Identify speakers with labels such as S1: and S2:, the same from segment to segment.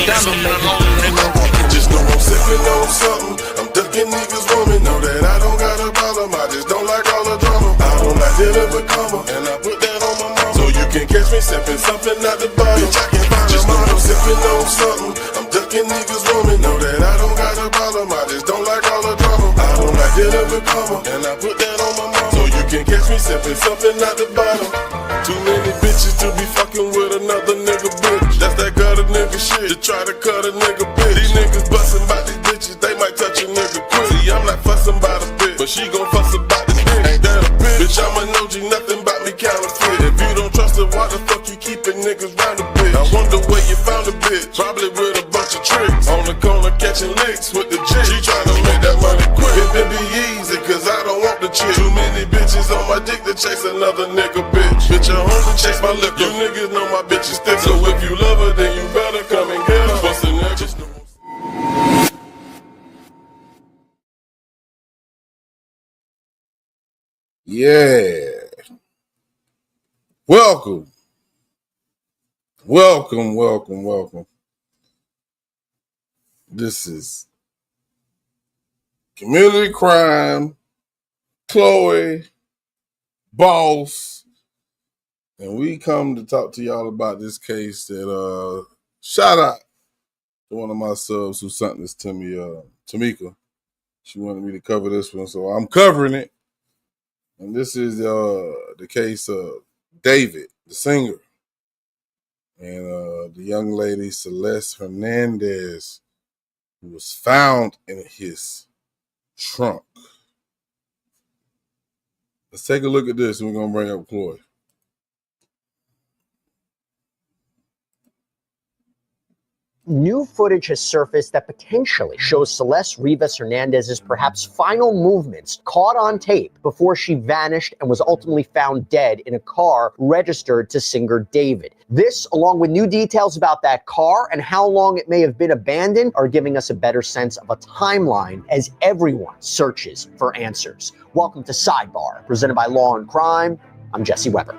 S1: Just know I'm sipping on something. I'm ducking niggas woman. Know that I don't got a problem. I just don't like all the drama. I don't like dealing with karma, and I put that on my mama. So you can catch me sipping something out the bottle. Bitch, I can find just know I'm sipping on something. I'm ducking niggas woman. Know that I don't got a problem. I just don't like all the drama. I don't like dealing with karma, and I put that on my mama. So you can catch me sipping something out the bottle. Too many bitches to be fucking with another nigga bitch. That's that gutter nigga shit. To try to cut a nigga bitch. These niggas bustin' by these bitches, they might touch a nigga quick. See, I'm not fussin' by the bitch, but she gon' fuss about this bitch. Ain't that a bitch? Bitch, I'm a no-G, nothing about me counterfeit. If you don't trust her, why the fuck you keepin' niggas round the bitch? I wonder where you found a bitch. Probably with a bunch of tricks. On the corner catching licks with the chick. She tryna make that money quick. It be easy, cause I don't want the chick. Too many bitches on my dick to chase another nigga bitch. Bitch, I only chase my liquor. You niggas know my bitch is thick. So if you love her, then you better come and get her. What's the nigga?
S2: Yeah. Welcome. This is Community Crime, Chloe, Boss, and we come to talk to y'all about this case that shout out to one of my subs who sent this to me, Tamika. She wanted me to cover this one, so I'm covering it. And this is the case of David, the singer, and the young lady Celeste Hernandez, who was found in his trunk. Let's take a look at this, and we're gonna bring up Chloe.
S3: New footage has surfaced that potentially shows Celeste Rivas Hernandez's perhaps final movements caught on tape before she vanished and was ultimately found dead in a car registered to singer David. This, along with new details about that car and how long it may have been abandoned, are giving us a better sense of a timeline as everyone searches for answers. Welcome to Sidebar, presented by Law and Crime. I'm Jesse Weber.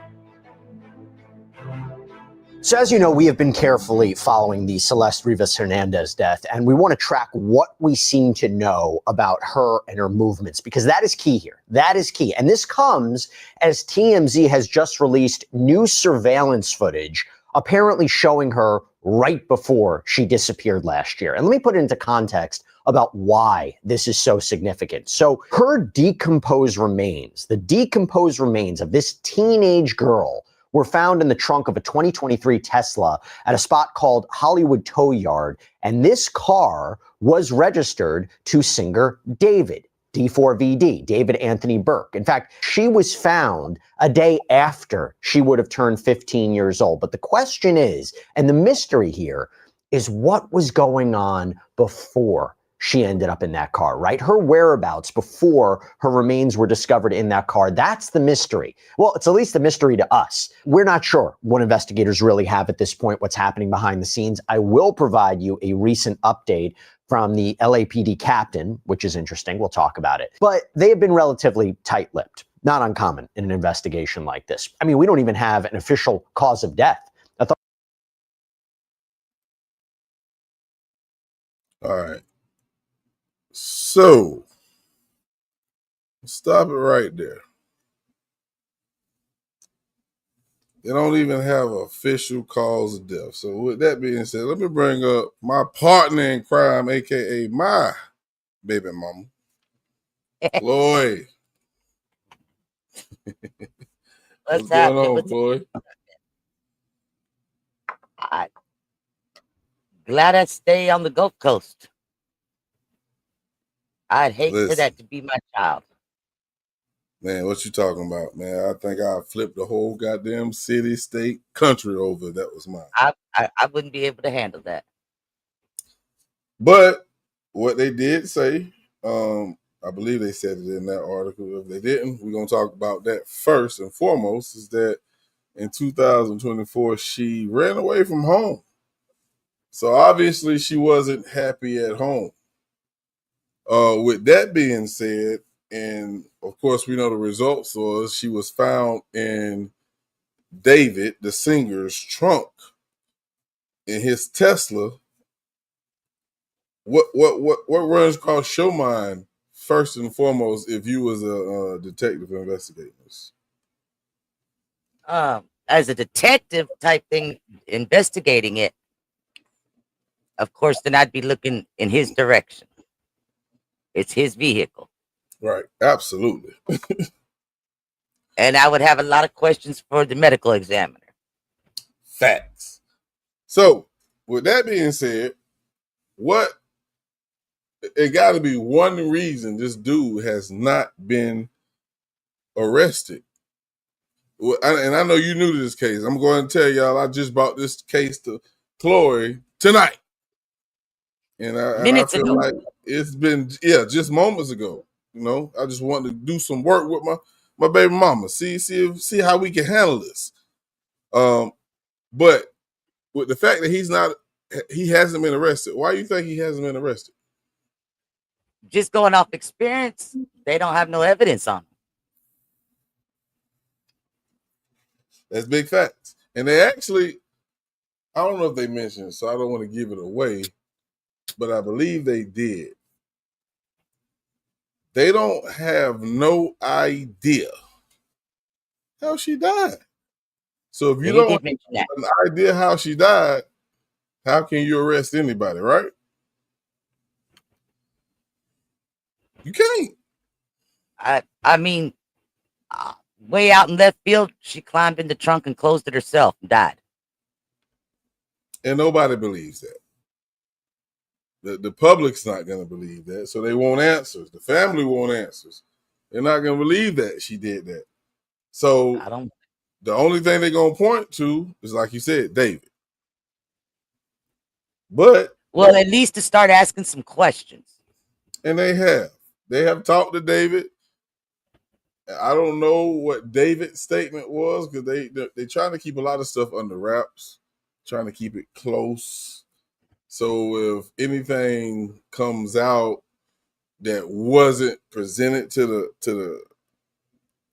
S3: So as you know, we have been carefully following the Celeste Rivas Hernandez death, and we want to track what we seem to know about her and her movements, because that is key here. That is key. And this comes as TMZ has just released new surveillance footage, apparently showing her right before she disappeared last year. And let me put it into context about why this is so significant. So her decomposed remains, the decomposed remains of this teenage girl, were found in the trunk of a 2023 Tesla at a spot called Hollywood Tow Yard. And this car was registered to singer David, D4VD, David Anthony Burke. In fact, she was found a day after she would have turned 15 years old. But the question is, and the mystery here, is what was going on before she ended up in that car, right? Her whereabouts before her remains were discovered in that car. That's the mystery. Well, it's at least a mystery to us. We're not sure what investigators really have at this point, what's happening behind the scenes. I will provide you a recent update from the LAPD captain, which is interesting. We'll talk about it. But they have been relatively tight-lipped, not uncommon in an investigation like this. I mean, we don't even have an official cause of death.
S2: All right. So, stop it right there. They don't even have an official cause of death. So, with that being said, let me bring up my partner in crime, aka my baby mama, Chloe. What's going on, Chloe?
S4: Glad I stay on the Gulf Coast. I'd hate for that to be my child.
S2: Man, what you talking about, man? I think I flipped the whole goddamn city, state, country over. That was mine.
S4: I wouldn't be able to handle that.
S2: But what they did say, I believe they said it in that article. If they didn't, we're going to talk about that first and foremost, is that in 2024, she ran away from home. So obviously she wasn't happy at home. With that being said, and of course we know the results was she was found in David, the singer's trunk in his Tesla what runs across your mind first and foremost if you was a detective investigating this?
S4: As a detective type thing, investigating it, of course, then I'd be looking in his direction. It's his vehicle.
S2: Right, absolutely.
S4: And I would have a lot of questions for the medical examiner.
S2: Facts. So, with that being said, it got to be one reason this dude has not been arrested. And I know you new to this case. I'm going to tell y'all I just brought this case to Chloe tonight. And I
S4: Minutes
S2: feel
S4: ago.
S2: like it's been, just moments ago. You know, I just wanted to do some work with my baby mama. See how we can handle this. But with the fact that he hasn't been arrested, why do you think he hasn't been arrested?
S4: Just going off experience, they don't have no evidence on him.
S2: That's big facts. And they actually, I don't know if they mentioned it, so I don't want to give it away, but I believe they did. They don't have no idea how she died. So if you don't have an idea how she died, how can you arrest anybody, right? You can't.
S4: I mean, way out in left field, she climbed in the trunk and closed it herself and died.
S2: And nobody believes that. The public's not going to believe that, so they want answers. The family want answers. They're not going to believe that she did that. So the only thing they're going to point to is, like you said, David. But
S4: well, at least to start asking some questions.
S2: And they have talked to David. I don't know what David's statement was because they're trying to keep a lot of stuff under wraps, trying to keep it close. So if anything comes out that wasn't presented to the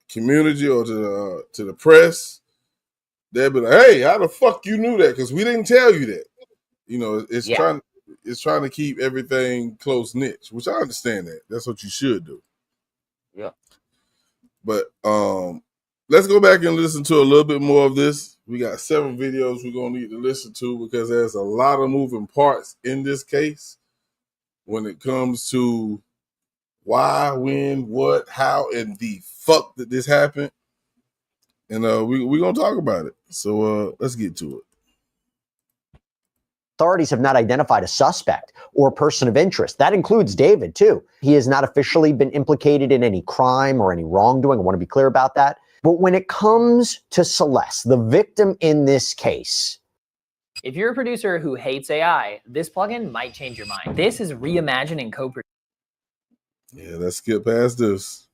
S2: community or to the press, they'll be like, "Hey, how the fuck you knew that? Because we didn't tell you that." You know, it's trying to keep everything close niche, which I understand that. That's what you should do.
S4: Yeah.
S2: But let's go back and listen to a little bit more of this. We got several videos we're going to need to listen to because there's a lot of moving parts in this case when it comes to why, when, what, how, and the fuck that this happened. And we're going to talk about it. So let's get to it.
S3: Authorities have not identified a suspect or person of interest. That includes David, too. He has not officially been implicated in any crime or any wrongdoing. I want to be clear about that. But when it comes to Celeste, the victim in this case,
S5: if you're a producer who hates AI, this plugin might change your mind. This is reimagining co-production.
S2: Yeah, let's skip past this.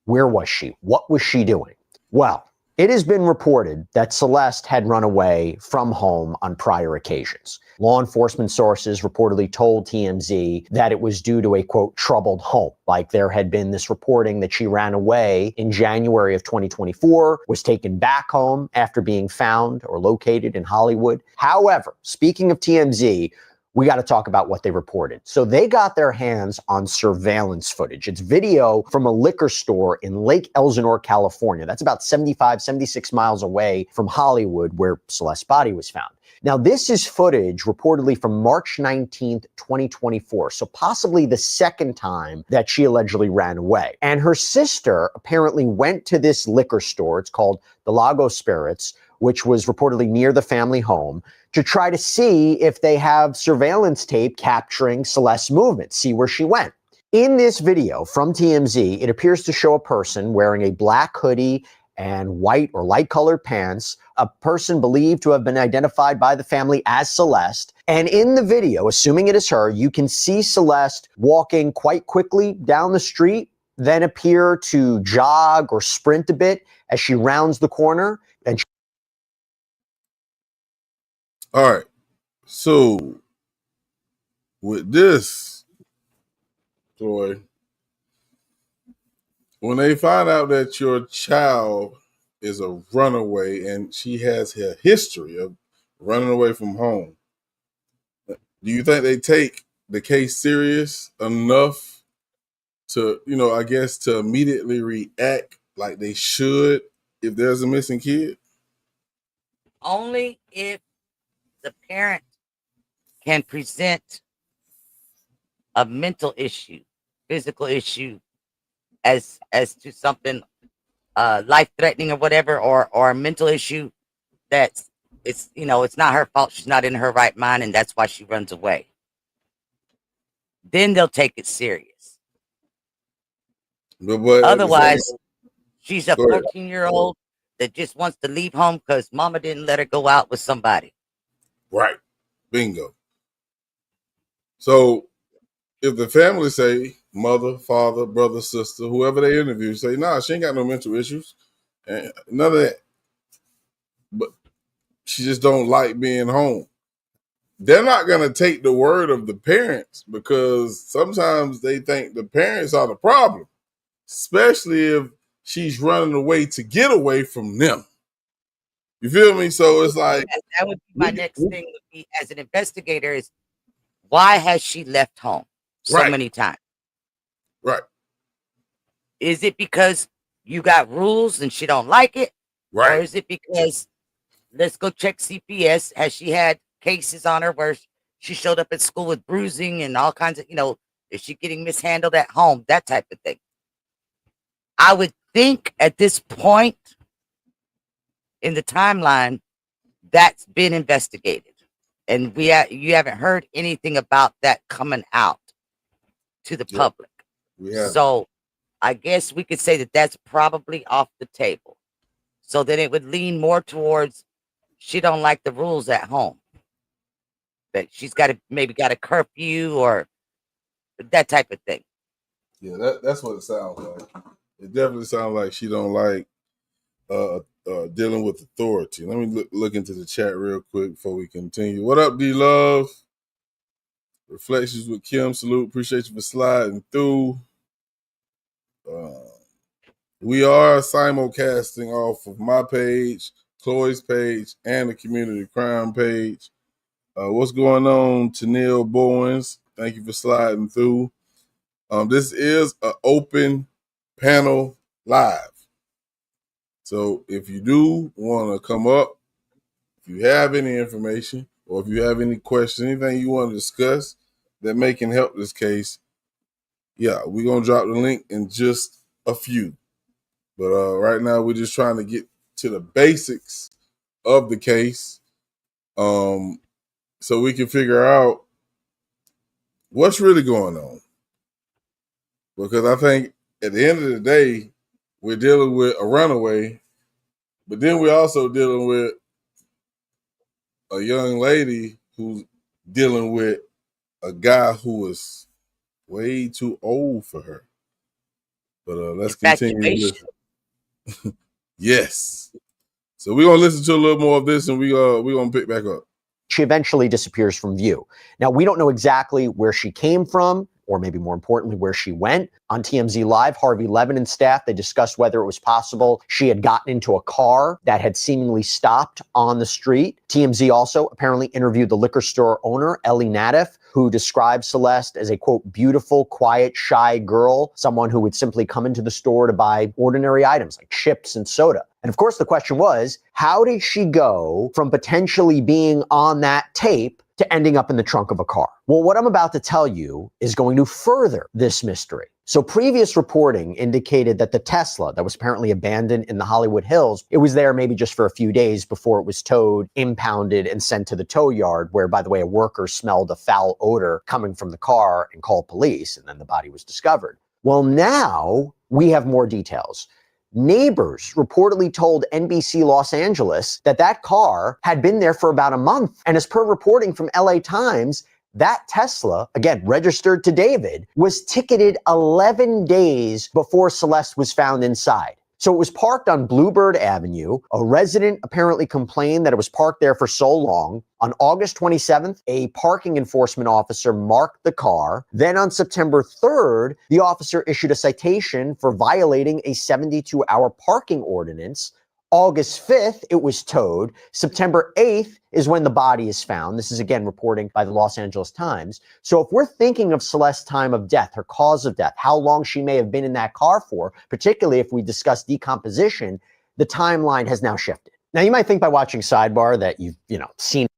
S3: Where was she? What was she doing? Well, it has been reported that Celeste had run away from home on prior occasions. Law enforcement sources reportedly told TMZ that it was due to a, quote, troubled home. Like there had been this reporting that she ran away in January of 2024, was taken back home after being found or located in Hollywood. However, speaking of TMZ, we got to talk about what they reported. So they got their hands on surveillance footage. It's video from a liquor store in Lake Elsinore, California. That's about 76 miles away from Hollywood, where Celeste's body was found. Now, this is footage reportedly from March 19th, 2024. So possibly the second time that she allegedly ran away. And her sister apparently went to this liquor store. It's called the Lago Spirits, which was reportedly near the family home, to try to see if they have surveillance tape capturing Celeste's movements, see where she went. In this video from TMZ, it appears to show a person wearing a black hoodie and white or light colored pants, a person believed to have been identified by the family as Celeste. And in the video, assuming it is her, you can see Celeste walking quite quickly down the street, then appear to jog or sprint a bit as she rounds the corner. And
S2: all right. So with this, Joy, when they find out that your child is a runaway and she has a history of running away from home, Do you think they take the case serious enough to, I guess, to immediately react like they should if there's a missing kid?
S4: Only if the parent can present a mental issue, physical issue, as to something life threatening or whatever, or a mental issue that's it's not her fault. She's not in her right mind, and that's why she runs away. Then they'll take it serious.
S2: But
S4: Otherwise, she's a
S2: go ahead.
S4: 14-year-old that just wants to leave home because mama didn't let her go out with somebody.
S2: Right. Bingo. So if the family say, mother, father, brother, sister, whoever they interview, say, nah, she ain't got no mental issues. And none of that. But she just don't like being home. They're not going to take the word of the parents because sometimes they think the parents are the problem, especially if she's running away to get away from them. You feel me? So it's like
S4: that would be my next thing would be, as an investigator, is why has she left home so many times?
S2: Right.
S4: Is it because you got rules and she don't like it?
S2: Right.
S4: Or is it because, let's go check CPS, has she had cases on her where she showed up at school with bruising and all kinds of, is she getting mishandled at home? That type of thing. I would think at this point in the timeline, that's been investigated. And you haven't heard anything about that coming out to the public. So I guess we could say that that's probably off the table. So then it would lean more towards she don't like the rules at home. That she's got a curfew or that type of thing.
S2: Yeah, that's what it sounds like. It definitely sounds like she don't like dealing with authority. Let me look into the chat real quick before we continue. What up, D-Love? Reflections with Kim. Salute. Appreciate you for sliding through. We are simulcasting off of my page, Chloe's page, and the community crime page. What's going on, Tanil Bowens? Thank you for sliding through. This is an open panel live. So if you do want to come up, if you have any information or if you have any questions, anything you want to discuss that can help this case, yeah, we're going to drop the link in just a few. But right now we're just trying to get to the basics of the case so we can figure out what's really going on. Because I think at the end of the day, we're dealing with a runaway, but then we're also dealing with a young lady who's dealing with a guy who is way too old for her. But let's continue. Yes. So we're going to listen to a little more of this and we're going to pick back up.
S3: She eventually disappears from view. Now, we don't know exactly where she came from, or maybe more importantly, where she went. On TMZ Live, Harvey Levin and staff, they discussed whether it was possible she had gotten into a car that had seemingly stopped on the street. TMZ also apparently interviewed the liquor store owner, Ellie Nadeff, who described Celeste as a, quote, beautiful, quiet, shy girl, someone who would simply come into the store to buy ordinary items like chips and soda. And of course, the question was, how did she go from potentially being on that tape to ending up in the trunk of a car? Well, what I'm about to tell you is going to further this mystery. So previous reporting indicated that the Tesla that was apparently abandoned in the Hollywood Hills, it was there maybe just for a few days before it was towed, impounded, and sent to the tow yard, where, by the way, a worker smelled a foul odor coming from the car and called police, and then the body was discovered. Well, now we have more details. Neighbors reportedly told NBC Los Angeles that that car had been there for about a month. And as per reporting from LA Times, that Tesla, again, registered to David, was ticketed 11 days before Celeste was found inside. So it was parked on Bluebird Avenue. A resident apparently complained that it was parked there for so long. On August 27th, a parking enforcement officer marked the car. Then on September 3rd, the officer issued a citation for violating a 72-hour parking ordinance. August 5th, it was towed. September 8th is when the body is found. This is again reporting by the Los Angeles Times. So if we're thinking of Celeste's time of death, her cause of death, how long she may have been in that car for, particularly if we discuss decomposition, the timeline has now shifted. Now, you might think by watching Sidebar that you've, seen.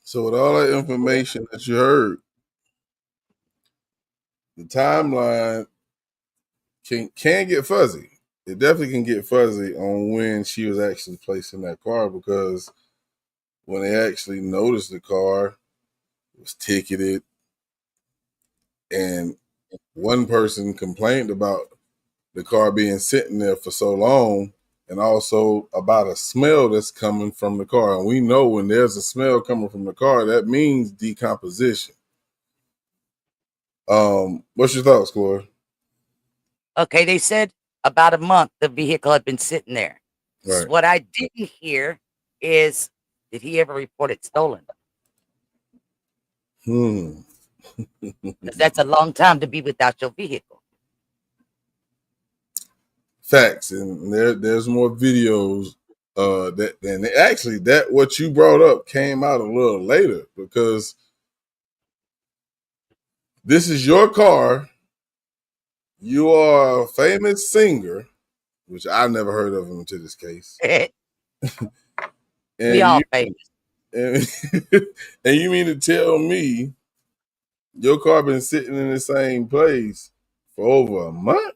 S2: So with all that information that you heard, the timeline can get fuzzy. It definitely can get fuzzy on when she was actually placed in that car, because when they actually noticed the car, it was ticketed, and one person complained about the car being sitting there for so long, and also about a smell that's coming from the car. And we know when there's a smell coming from the car, that means decomposition. What's your thoughts, Corey?
S4: Okay, they said about a month the vehicle had been sitting there.
S2: Right.
S4: What I didn't hear is, did he ever report it stolen? 'Cause that's a long time to be without your vehicle.
S2: Facts, and there's more videos that what you brought up came out a little later, because this is your car. You are a famous singer, which I never heard of him to this case.
S4: We all famous.
S2: And, and you mean to tell me your car been sitting in the same place for over a month?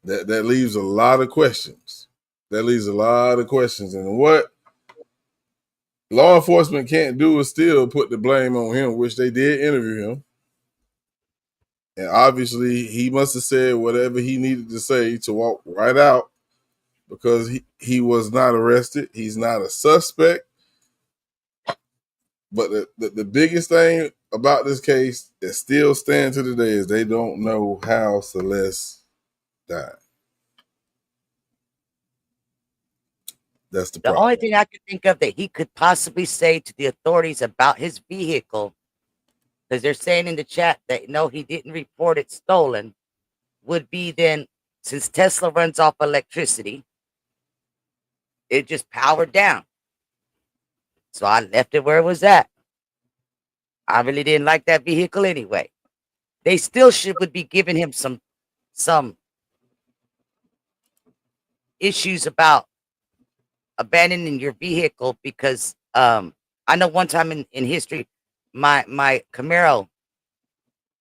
S2: That leaves a lot of questions. And what law enforcement can't do is still put the blame on him, which they did interview him. And obviously he must have said whatever he needed to say to walk right out, because he was not arrested. He's not a suspect. But the biggest thing about this case that still stands to today is they don't know how Celeste died. That's the problem.
S4: The only thing I could think of that he could possibly say to the authorities about his vehicle, because they're saying in the chat that no, he didn't report it stolen, would be then, since Tesla runs off electricity, it just powered down. So I left it where it was at. I really didn't like that vehicle anyway. They still would be giving him some issues about abandoning your vehicle, because I know one time in history, my Camaro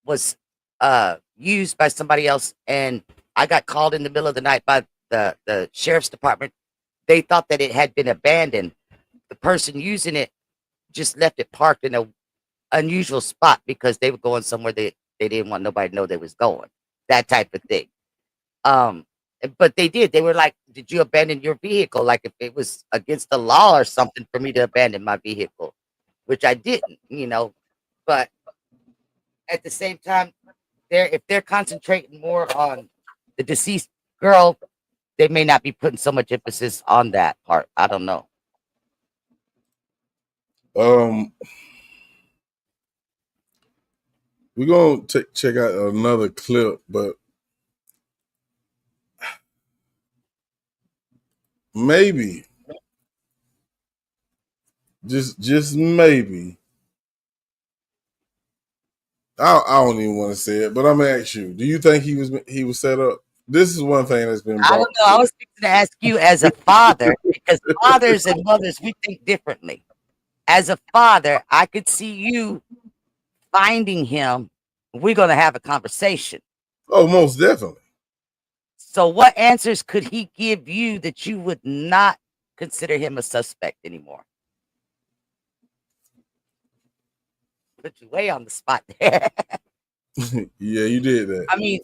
S4: was used by somebody else, and I got called in the middle of the night by the sheriff's department. They thought that it had been abandoned. The person using it just left it parked in an unusual spot because they were going somewhere they didn't want nobody to know they was going. That type of thing. But they did. They were like, did you abandon your vehicle? Like if it was against the law or something for me to abandon my vehicle, which I didn't, But at the same time, if they're concentrating more on the deceased girl, they may not be putting so much emphasis on that part. I don't know.
S2: We're gonna check out another clip, but maybe, just maybe, I don't even want to say it, but I'm gonna ask you: do you think he was set up? This is one thing that's been.
S4: I don't know. I was thinking to ask you as a father, because fathers and mothers, we think differently. As a father, I could see you finding him. We're gonna have a conversation.
S2: Oh, most definitely.
S4: So what answers could he give you that you would not consider him a suspect anymore? Put you way on the spot there.
S2: Yeah, you did that.
S4: I mean,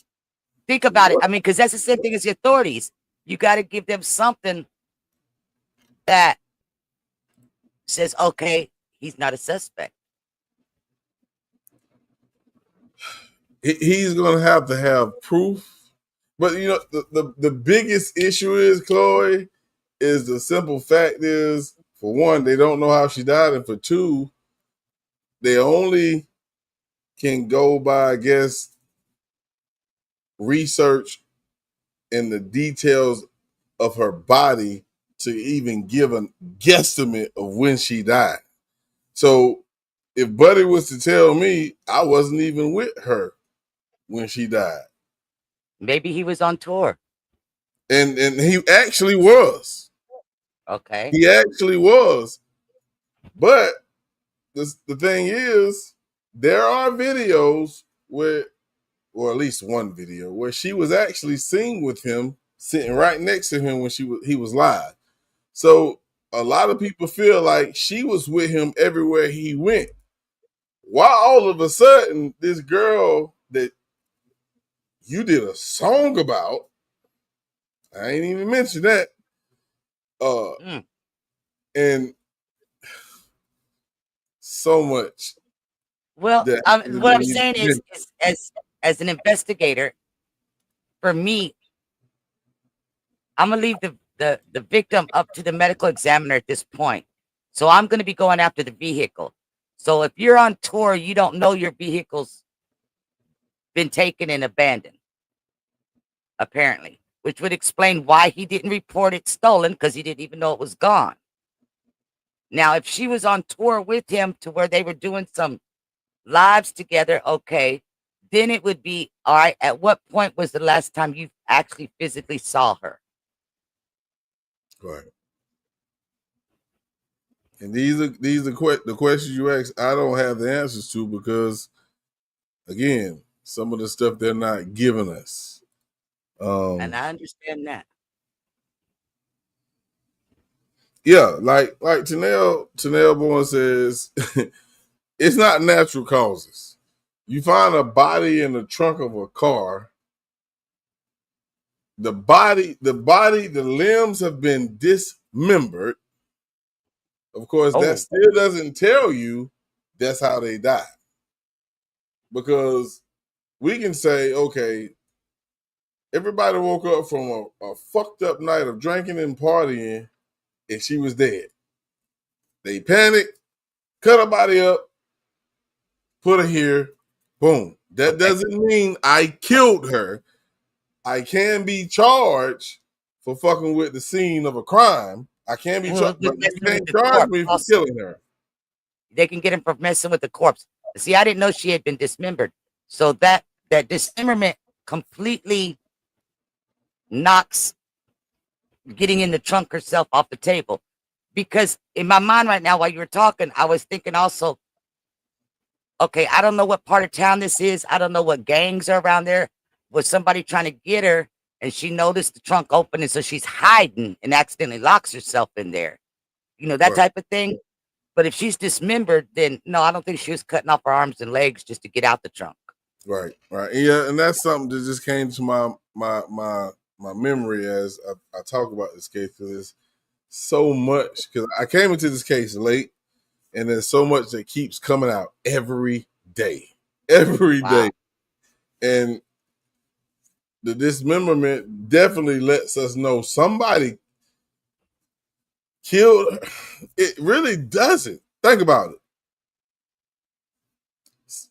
S4: think about it. I mean, because that's the same thing as the authorities. You got to give them something that says, okay, he's not a suspect.
S2: He's going to have proof. But, the biggest issue is, Chloe, is the simple fact is, for one, they don't know how she died. And for two, they only can go by, I guess, research in the details of her body to even give a guesstimate of when she died. So if Buddy was to tell me I wasn't even with her when she died,
S4: Maybe he was on tour.
S2: and he actually was,
S4: Okay.
S2: he actually was, but the thing is, there are videos where, or at least one video where she was actually seen with him sitting right next to him when he was live. So a lot of people feel like she was with him everywhere he went. Why all of a sudden this girl that you did a song about, I ain't even mentioned that, and so much
S4: Well,
S2: that
S4: what I'm saying is as an investigator, for me, I'm gonna leave the victim up to the medical examiner at this point. So I'm gonna be going after the vehicle. So if you're on tour, you don't know your vehicle's been taken and abandoned, apparently, which would explain why he didn't report it stolen because he didn't even know it was gone. Now, if she was on tour with him to where they were doing some lives together, okay, then it would be all right. At what point was the last time you actually physically saw her?
S2: right. And these are the questions you ask. I don't have the answers to because, again, some of the stuff they're not giving us.
S4: And I understand that.
S2: Yeah, like Tanel Bourne says, it's not natural causes. You find a body in the trunk of a car. The limbs have been dismembered. Of course, that still doesn't tell you that's how they died. Because we can say, okay, everybody woke up from a fucked up night of drinking and partying, and she was dead. They panicked, cut her body up, put her here, boom. That doesn't mean I killed her. I can be charged for fucking with the scene of a crime. I can be charged, but you can't charge me for killing her.
S4: They can get him for messing with the corpse. See, I didn't know she had been dismembered. So that dismemberment completely knocks getting in the trunk herself off the table. Because in my mind right now, while you were talking, I was thinking also, okay, I don't know what part of town this is. I don't know what gangs are around there. Was somebody trying to get her and she noticed the trunk open and so she's hiding and accidentally locks herself in there? You know, that type of thing. But if she's dismembered, then no, I don't think she was cutting off her arms and legs just to get out the trunk.
S2: Right. Yeah, and that's something that just came to my memory as I talk about this case, because there's so much. Because I came into this case late, and there's so much that keeps coming out every day, and the dismemberment definitely lets us know somebody killed her. It really doesn't. Think about it.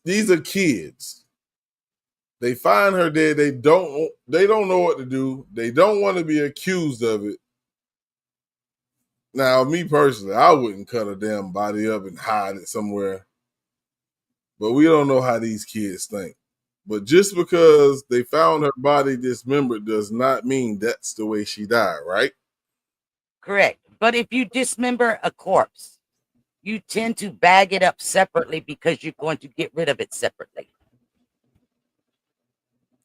S2: These are kids. They find her dead. They don't know what to do. They don't want to be accused of it. Now, me personally, I wouldn't cut a damn body up and hide it somewhere. But we don't know how these kids think. But just because they found her body dismembered does not mean that's the way she died, right?
S4: Correct. But if you dismember a corpse, you tend to bag it up separately because you're going to get rid of it separately.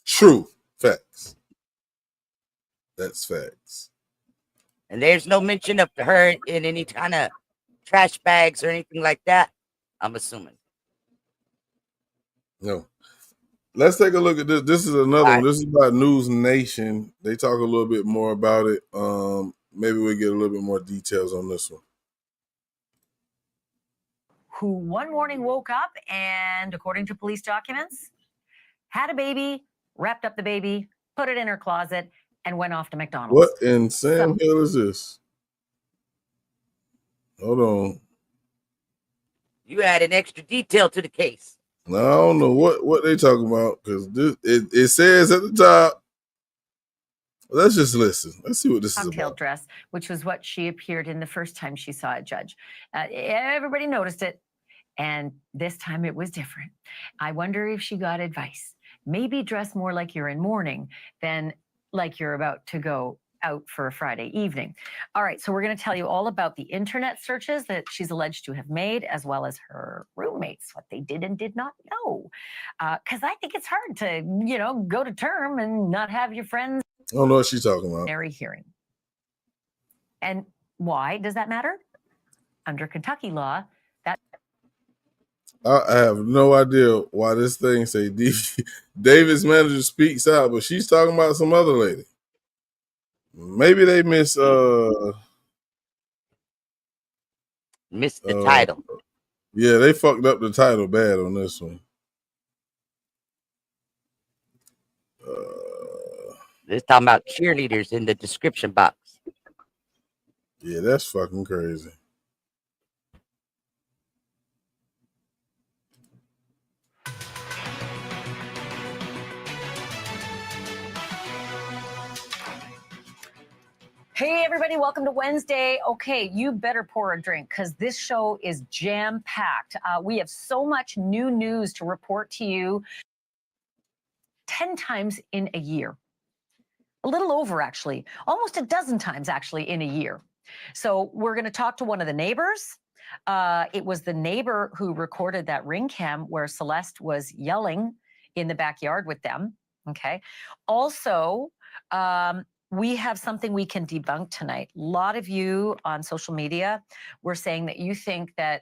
S2: True. Facts. That's facts.
S4: And there's no mention of her in any kind of trash bags or anything like that, I'm assuming.
S2: No. Let's take a look at this. This is another one. This is about News Nation. They talk a little bit more about it. Maybe we'll get a little bit more details on this one.
S6: Who one morning woke up and, according to police documents, had a baby, wrapped up the baby, put it in her closet, and went off to McDonald's.
S2: What in Sam Hill is this? Hold on.
S4: You add an extra detail to the case.
S2: Now, I don't know what they talking about because it says at the top. Let's just listen. Let's see what this is
S6: cocktail
S2: about.
S6: dress, which was what she appeared in the first time she saw a judge. Everybody noticed it, and this time it was different. I wonder if she got advice. Maybe dress more like you're in mourning than like you're about to go out for a Friday evening. All right, so we're going to tell you all about the internet searches that she's alleged to have made, as well as her roommates, what they did and did not know. Because I think it's hard to, go to term and not have your friends.
S2: I don't know what she's talking about.
S6: Hearing. And why does that matter? Under Kentucky law, that
S2: I have no idea why this thing say David's manager speaks out, but she's talking about some other lady. Maybe they missed
S4: the title.
S2: Yeah, they fucked up the title bad on this one.
S4: They're talking about cheerleaders in the description box.
S2: Yeah, that's fucking crazy.
S6: Hey, everybody, welcome to Wednesday. Okay, you better pour a drink because this show is jam-packed. We have so much new news to report to you 10 times in a year. A little over, actually. Almost a dozen times, actually, in a year. So we're going to talk to one of the neighbors. It was the neighbor who recorded that ring cam where Celeste was yelling in the backyard with them. Okay. Also, we have something we can debunk tonight. A lot of you on social media were saying that you think that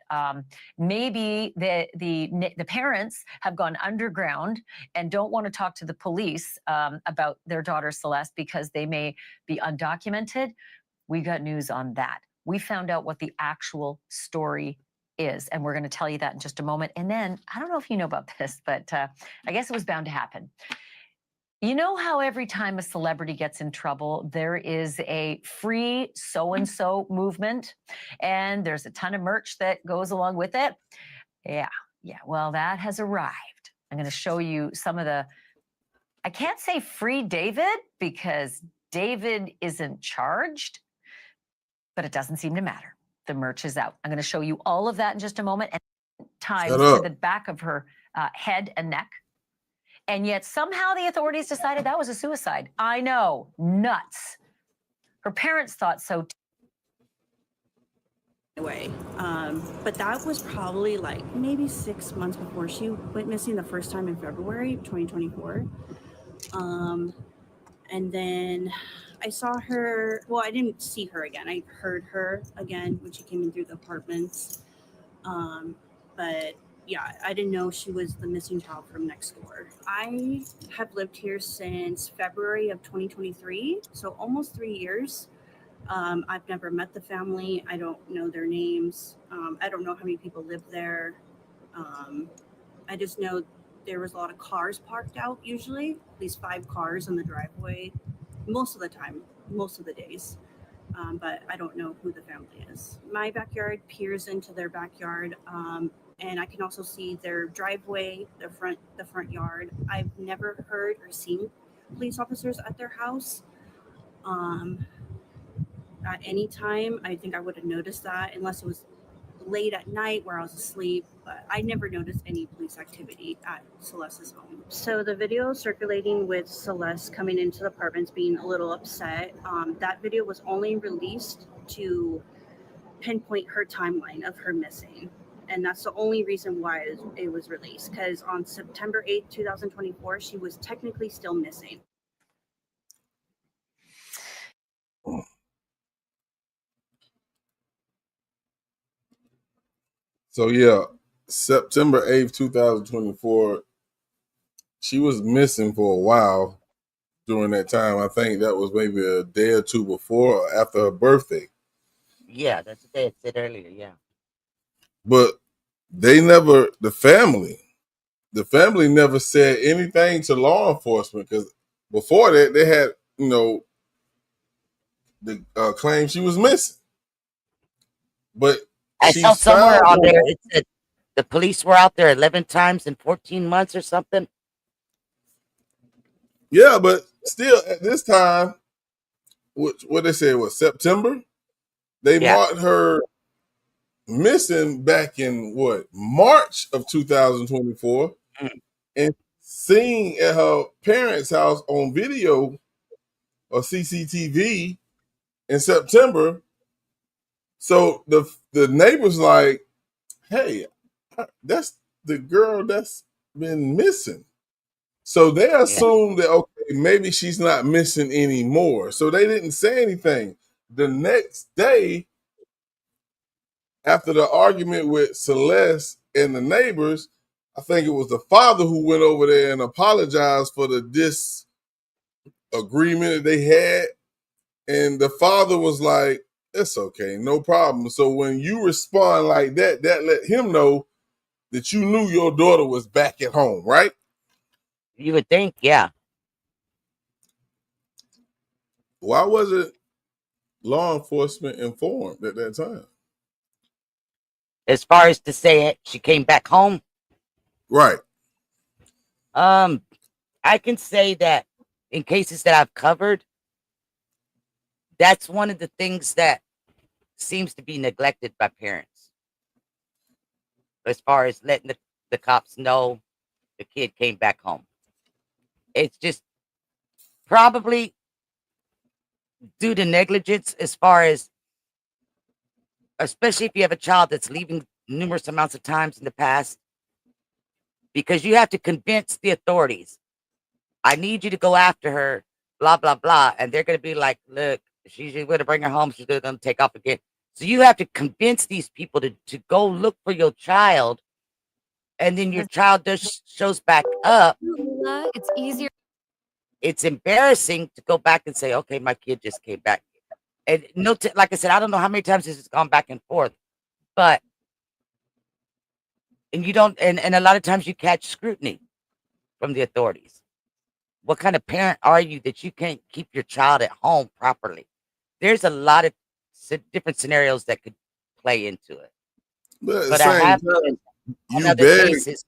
S6: maybe the parents have gone underground and don't want to talk to the police about their daughter Celeste because they may be undocumented. We got news on that. We found out what the actual story is, and we're going to tell you that in just a moment. And then, I don't know if you know about this, but I guess it was bound to happen. You know how every time a celebrity gets in trouble, there is a free so-and-so movement, and there's a ton of merch that goes along with it? Yeah, well, that has arrived. I'm going to show you some of the, I can't say free David because David isn't charged, but it doesn't seem to matter. The merch is out. I'm going to show you all of that in just a moment, and ties to the back of her head and neck. And yet somehow the authorities decided that was a suicide. I know, nuts. Her parents thought so too.
S7: But that was probably like maybe 6 months before she went missing the first time in February 2024. And then I saw her, well, I didn't see her again. I heard her again when she came in through the apartments. But yeah, I didn't know she was the missing child from next door. I have lived here since February of 2023, so almost 3 years. I've never met the family. I don't know their names. I don't know how many people live there. I just know there was a lot of cars parked out, usually, at least 5 cars in the driveway, most of the time, most of the days. But I don't know who the family is. My backyard peers into their backyard. And I can also see their driveway, the front yard. I've never heard or seen police officers at their house. At any time, I think I would have noticed that, unless it was late at night where I was asleep. But I never noticed any police activity at Celeste's home. So the video circulating with Celeste coming into the apartments being a little upset, that video was only released to pinpoint her timeline of her missing. And that's the only reason why it was released, because on September 8th, 2024, she was technically still missing.
S2: So, yeah, September 8th, 2024, she was missing for a while during that time. I think that was maybe a day or two before or after her birthday.
S4: Yeah, that's what they said earlier, yeah.
S2: But the family never said anything to law enforcement, because before that they had, the claim she was missing. But
S4: I saw somewhere on there it said The police were out there 11 times in 14 months or something.
S2: Yeah, but still at this time, what they said was September. They
S4: Yeah.
S2: marked her missing back in what, March of 2024,
S4: Mm.
S2: and seen at her parents' house on video or CCTV in September. So the neighbors like, hey, that's the girl that's been missing. So they
S4: Yeah.
S2: assumed that, okay, maybe she's not missing anymore. So they didn't say anything. The next day, after the argument with Celeste and the neighbors, I think it was the father who went over there and apologized for the disagreement that they had. And the father was like, it's okay, no problem. So when you respond like that, that let him know that you knew your daughter was back at home, right?
S4: You would think, yeah.
S2: Why wasn't law enforcement informed at that time?
S4: As far as to say it, she came back home.
S2: Right.
S4: I can say that in cases that I've covered, that's one of the things that seems to be neglected by parents. As far as letting the cops know the kid came back home. It's just probably due to negligence, as far as, especially if you have a child that's leaving numerous amounts of times in the past, because you have to convince the authorities, I need you to go after her, blah, blah, blah. And they're going to be like, look, she's going to bring her home. She's going to take off again. So you have to convince these people to go look for your child. And then your child just shows back up.
S6: It's easier.
S4: It's embarrassing to go back and say, okay, my kid just came back. And like I said, I don't know how many times this has gone back and forth, but, and you don't, and a lot of times you catch scrutiny from the authorities. What kind of parent are you that you can't keep your child at home properly? There's a lot of different scenarios that could play into it.
S2: But at the
S4: But I
S2: same
S4: have
S2: time,
S4: on
S2: you
S4: other
S2: begged.
S4: cases,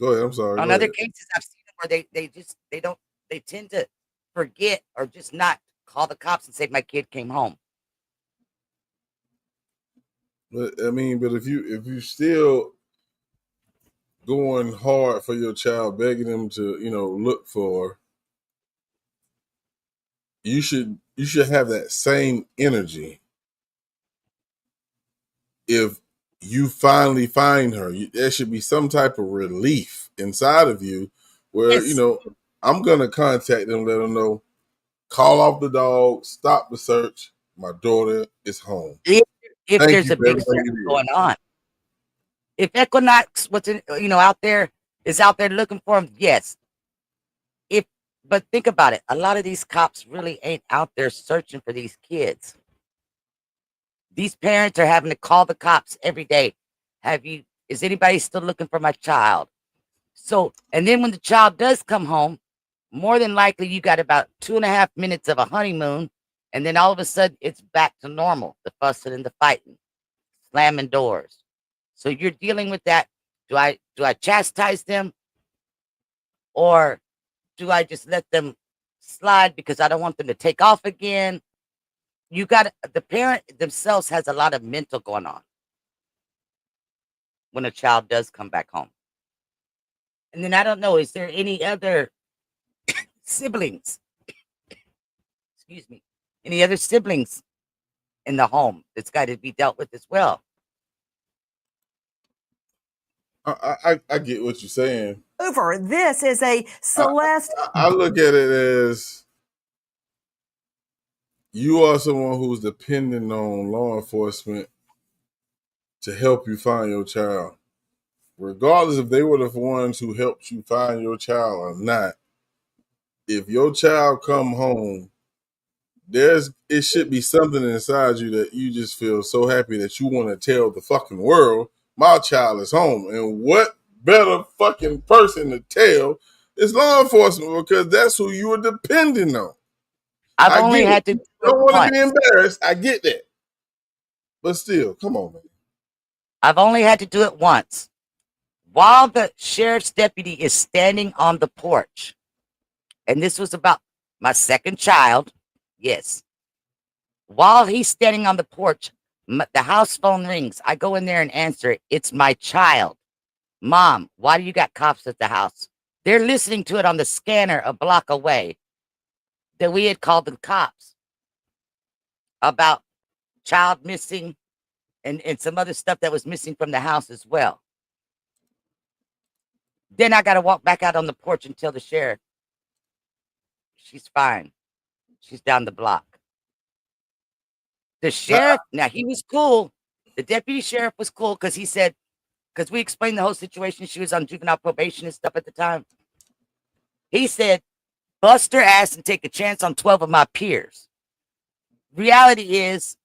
S2: Go ahead. I'm sorry.
S4: on
S2: Go
S4: other
S2: ahead.
S4: cases I've seen where they tend to forget or just not call the cops and say my kid came home.
S2: But I mean, but if you still going hard for your child, begging them to, look for, you should have that same energy if you finally find her. There should be some type of relief inside of you where,
S4: Yes.
S2: I'm going to contact them, let them know, call off the dog, stop the search. My daughter is home.
S4: If
S2: Thank
S4: there's
S2: you
S4: a
S2: for
S4: big
S2: everything
S4: search
S2: you did.
S4: going on. If Equinox, out there is out there looking for him, yes. But think about it. A lot of these cops really ain't out there searching for these kids. These parents are having to call the cops every day. Is anybody still looking for my child? So, and then when the child does come home, more than likely you got about 2.5 minutes of a honeymoon, and then all of a sudden it's back to normal. The fussing and the fighting, slamming doors. So you're dealing with that. Do I chastise them, or do I just let them slide because I don't want them to take off again? The parent themselves has a lot of mental going on when a child does come back home. And then I don't know, is there any other siblings? Excuse me. Any other siblings in the home that's got to be dealt with as well?
S2: I get what you're saying.
S8: Over. This is a Celeste.
S2: I look at it as you are someone who's depending on law enforcement to help you find your child. Regardless if they were the ones who helped you find your child or not, if your child come home, it should be something inside you that you just feel so happy that you want to tell the fucking world, my child is home. And what better fucking person to tell is law enforcement, because that's who you are depending on.
S4: I've
S2: I
S4: only
S2: get
S4: had
S2: it.
S4: to do
S2: You don't
S4: it
S2: want to
S4: once.
S2: be embarrassed. I get that. But still, come on, man.
S4: I've only had to do it once. While the sheriff's deputy is standing on the porch, and this was about my second child, yes. While he's standing on the porch, the house phone rings. I go in there and answer it. It's my child. Mom, why do you got cops at the house? They're listening to it on the scanner a block away that we had called the cops about child missing and some other stuff that was missing from the house as well. Then I got to walk back out on the porch and tell the sheriff, she's fine. She's down the block. The sheriff, now he was cool. The deputy sheriff was cool because he said, because we explained the whole situation. She was on juvenile probation and stuff at the time. He said, bust her ass and take a chance on 12 of my peers. Reality is,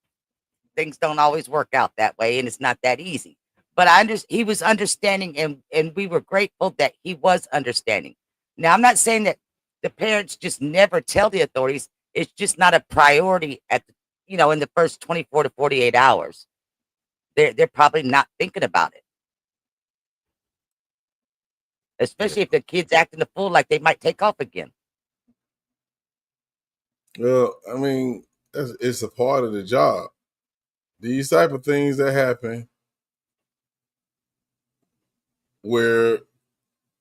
S4: things don't always work out that way, and it's not that easy. But he was understanding, and we were grateful that he was understanding. Now, I'm not saying that the parents just never tell the authorities. It's just not a priority at the, in the first 24 to 48 hours. They're probably not thinking about it. Especially if the kid's acting a fool, like they might take off again.
S2: Well, I mean, it's a part of the job. These type of things that happen where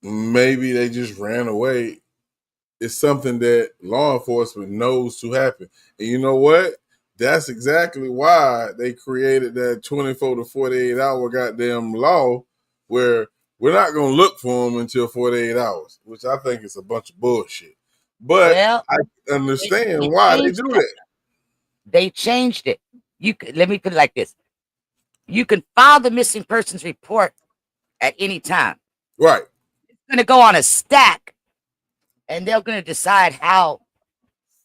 S2: maybe they just ran away is something that law enforcement knows to happen. And you know what? That's exactly why they created that 24 to 48 hour goddamn law where we're not going to look for them until 48 hours, which I think is a bunch of bullshit. But
S4: Well,
S2: I understand why they do that.
S4: They changed it. Let me put it like this. You can file the missing persons report at any time.
S2: Right.
S4: It's going to go on a stack, and they're going to decide how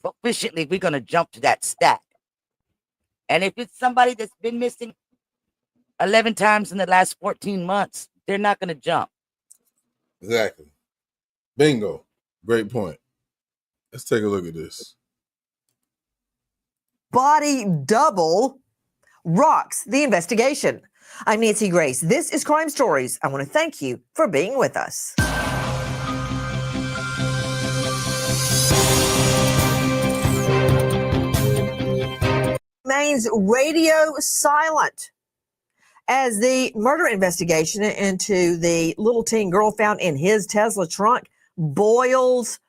S4: efficiently we're going to jump to that stack. And if it's somebody that's been missing 11 times in the last 14 months, they're not going to jump.
S2: Exactly. Bingo. Great point. Let's take a look at this.
S8: Body double rocks the investigation. I'm Nancy Grace. This is Crime Stories. I want to thank you for being with us. Remains radio silent as the murder investigation into the little teen girl found in his Tesla trunk boils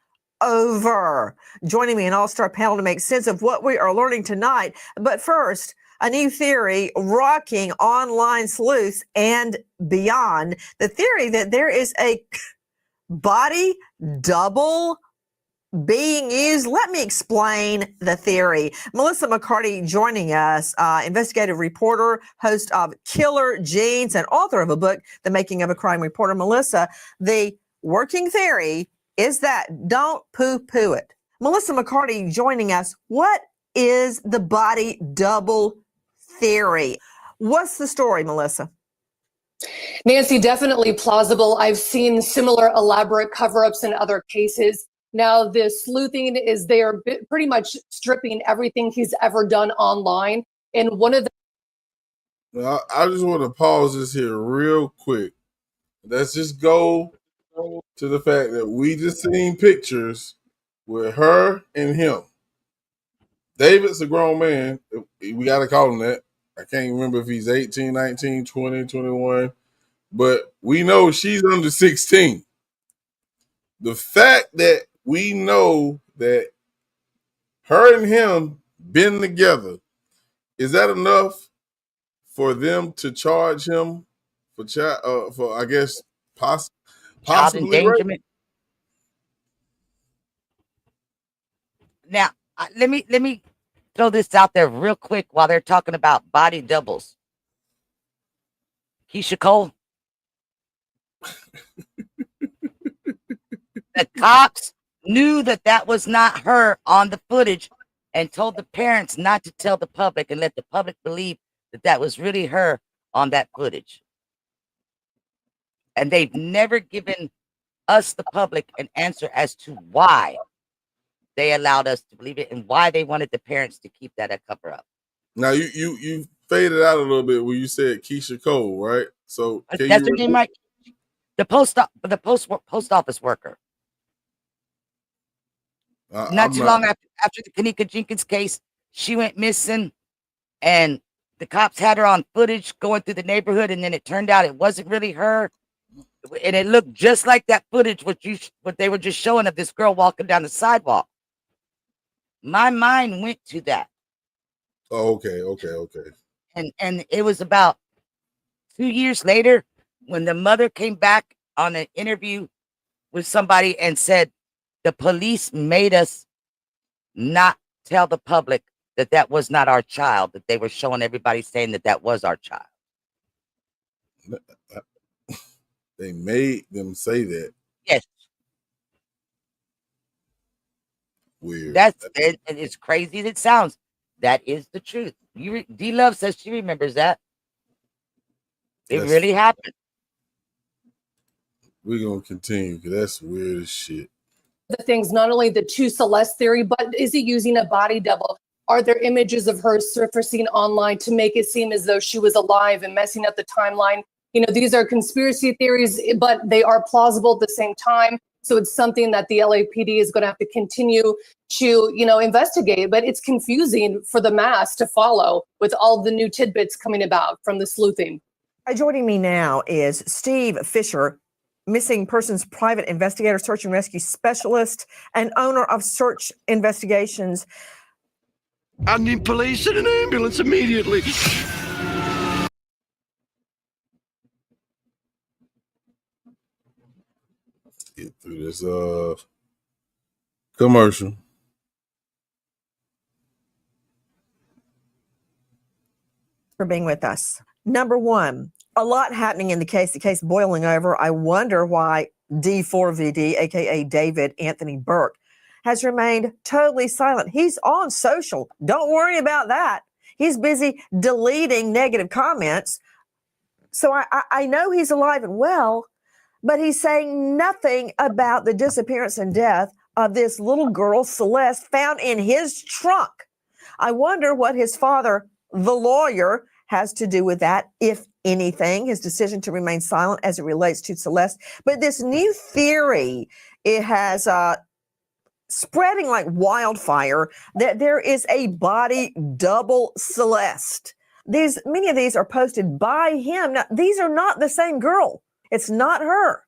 S8: over. Joining me an all-star panel to make sense of what we are learning tonight. But first, a new theory rocking online sleuths and beyond. The theory that there is a body double being used. Let me explain the theory. Melissa McCarty joining us, investigative reporter, host of Killer Genes, and author of a book, The Making of a Crime Reporter. Melissa, the working theory is that don't poo-poo it. Melissa McCarty joining us. What is the body double theory? What's the story, Melissa?
S9: Nancy, definitely plausible. I've seen similar elaborate cover-ups in other cases. Now, the sleuthing is they are pretty much stripping everything he's ever done online. And one of the...
S2: Well, I just want to pause this here real quick. Let's just go to the fact that we just seen pictures with her and him. David's a grown man. We got to call him that. I can't remember if he's 18, 19, 20, 21. But we know she's under 16. The fact that we know that her and him been together, is that enough for them to charge him for I guess
S4: Child
S2: possibly
S4: endangerment. Rape? Now, let me throw this out there real quick while they're talking about body doubles. Keisha Cole. The cops knew that was not her on the footage and told the parents not to tell the public and let the public believe that was really her on that footage. And they've never given us, the public, an answer as to why they allowed us to believe it and why they wanted the parents to keep that a cover up.
S2: Now you faded out a little bit when you said Keisha Cole, right? So can
S4: That's
S2: you
S4: her name, right? The post office worker. Not
S2: I'm
S4: too
S2: not
S4: long after the Kanika Jenkins case, she went missing, and the cops had her on footage going through the neighborhood, and then it turned out it wasn't really her, and it looked just like that footage what they were just showing of this girl walking down the sidewalk. My mind went to that.
S2: Oh, okay.
S4: And it was about 2 years later when the mother came back on an interview with somebody and said the police made us not tell the public that was not our child, that they were showing everybody saying that was our child.
S2: They made them say that.
S4: Yes.
S2: Weird.
S4: That's it. And it's crazy as it sounds. That is the truth. D Love says she remembers that. It really happened.
S2: We're gonna continue because that's weird as shit.
S9: The things, not only the two Celeste theory, but is he using a body double? Are there images of her surfacing online to make it seem as though she was alive and messing up the timeline? You know, these are conspiracy theories, but they are plausible at the same time. So it's something that the LAPD is going to have to continue to, investigate. But it's confusing for the mass to follow with all the new tidbits coming about from the sleuthing.
S8: Joining me now is Steve Fisher, missing persons private investigator, search and rescue specialist, and owner of Search Investigations.
S10: I need police and an ambulance immediately.
S2: Get through this commercial.
S8: For being with us. Number one, a lot happening in the case boiling over. I wonder why D4VD, aka David Anthony Burke, has remained totally silent. He's on social. Don't worry about that. He's busy deleting negative comments. So I know he's alive and well, but he's saying nothing about the disappearance and death of this little girl, Celeste, found in his trunk. I wonder what his father, the lawyer, has to do with that, if anything, his decision to remain silent as it relates to Celeste. But this new theory, it has spreading like wildfire that there is a body double Celeste. Many of these are posted by him. Now, these are not the same girl. It's not her.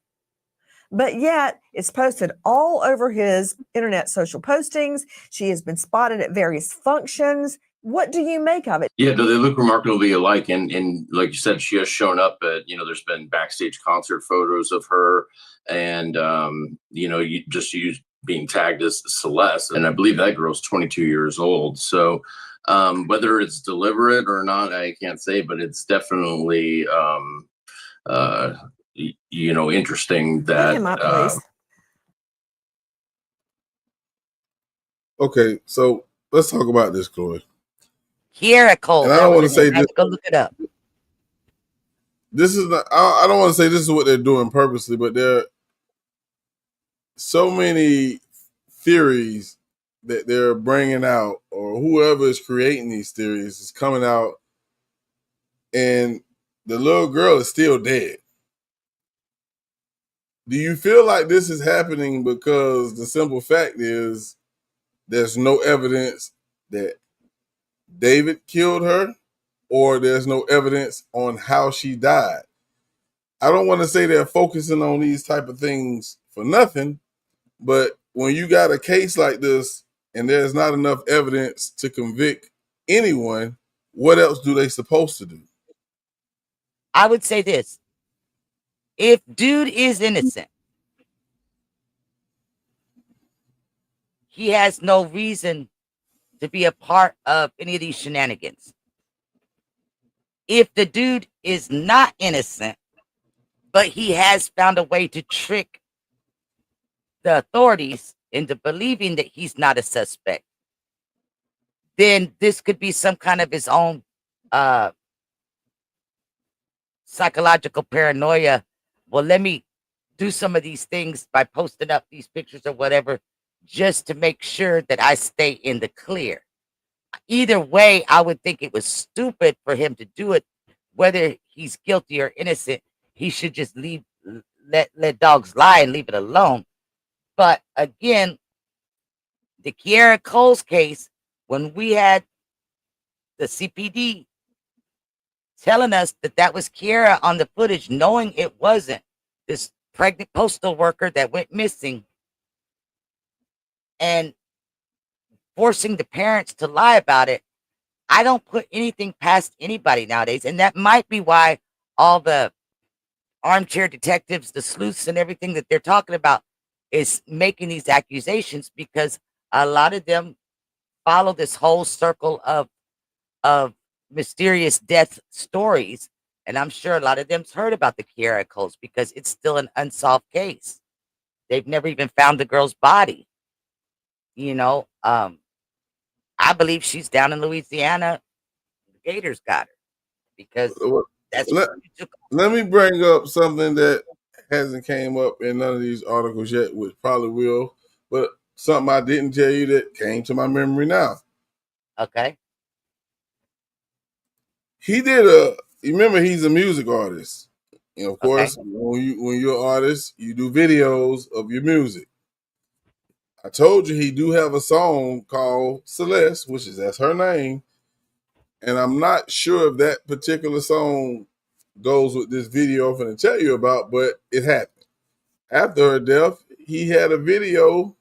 S8: But yet it's posted all over his internet social postings. She has been spotted at various functions. What do you make of it?
S11: Yeah, no, they look remarkably alike. And like you said, she has shown up at, there's been backstage concert photos of her and, you being tagged as Celeste. And I believe that girl's 22 years old. So whether it's deliberate or not, I can't say, but it's definitely, interesting that.
S8: Bring him up, please.
S2: Okay, so let's talk about this, Chloe.
S4: Kiera Cole.
S2: And I don't want to say
S4: this. Go look it up.
S2: This is not. I don't want to say this is what they're doing purposely, but there are so many theories that they're bringing out, or whoever is creating these theories is coming out, and the little girl is still dead. Do you feel like this is happening because the simple fact is there's no evidence that David killed her, or there's no evidence on how she died? I don't want to say they're focusing on these type of things for nothing, but when you got a case like this and there's not enough evidence to convict anyone, what else do they supposed to do?
S4: I would say this. If dude is innocent, he has no reason to be a part of any of these shenanigans. If the dude is not innocent, but he has found a way to trick the authorities into believing that he's not a suspect, then this could be some kind of his own psychological paranoia. Well, let me do some of these things by posting up these pictures or whatever, just to make sure that I stay in the clear. either way, I would think it was stupid for him to do it. Whether he's guilty or innocent, he should just let dogs lie and leave it alone. But again, the Kiera Coles case, when we had the CPD telling us that that was Kiera on the footage, knowing it wasn't this pregnant postal worker that went missing, and forcing the parents to lie about it, I don't put anything past anybody nowadays. And that might be why all the armchair detectives, the sleuths, and everything that they're talking about is making these accusations, because a lot of them follow this whole circle of mysterious death stories. And I'm sure a lot of them's heard about the Kiera Coles because it's still an unsolved case. They've never even found the girl's body. You know, I believe she's down in Louisiana. The Gators got her because that's
S2: Let,
S4: where she took.
S2: let me bring up something that hasn't came up in none of these articles yet, which probably will, but something I didn't tell you that came to my memory now.
S4: Okay.
S2: He did you remember he's a music artist. You know, of course, when you're an artist, you do videos of your music. I told you he do have a song called Celeste, that's her name. And I'm not sure if that particular song goes with this video I'm going to tell you about, but it happened. After her death, he had a video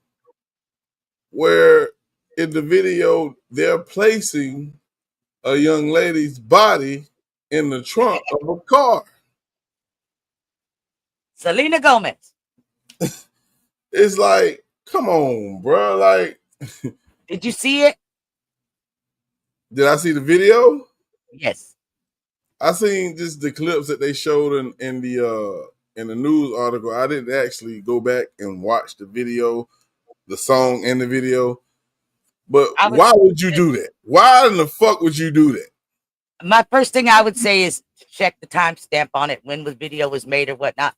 S2: where in the video they're placing a young lady's body in the trunk of a car.
S4: Selena Gomez.
S2: It's like, come on, bro. Like,
S4: did you see it?
S2: Did I see the video?
S4: Yes.
S2: I seen just the clips that they showed in the news article. I didn't actually go back and watch the video, the song and the video. But why would you do that? Why in the fuck would you do that?
S4: My first thing I would say is check the timestamp on it, when the video was made or whatnot,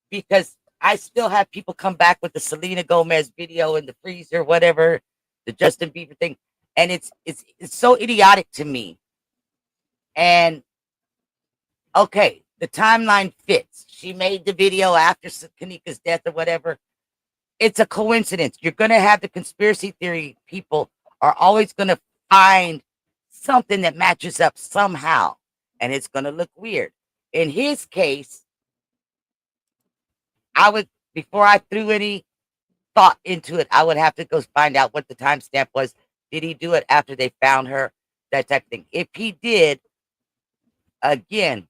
S4: because I still have people come back with the Selena Gomez video in the freezer, whatever, the Justin Bieber thing, and it's so idiotic to me. And okay, the timeline fits. She made the video after Kanika's death or whatever. It's a coincidence. You're going to have the conspiracy theory people are always going to find something that matches up somehow, and it's going to look weird. In his case, I would, before I threw any thought into it, I would have to go find out what the timestamp was. Did he do it after they found her? That type of thing. If he did, again,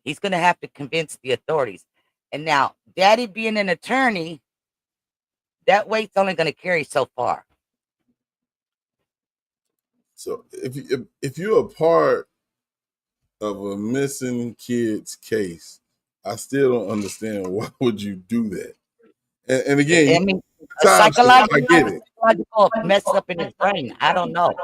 S4: he's going to have to convince the authorities. And now, Daddy being an attorney, that weight's only going to carry so far.
S2: So if you're a part of a missing kid's case, I still don't understand why would you do that. And again,
S4: I mean,
S2: I get it.
S4: Psychological mess up in his brain. I don't know.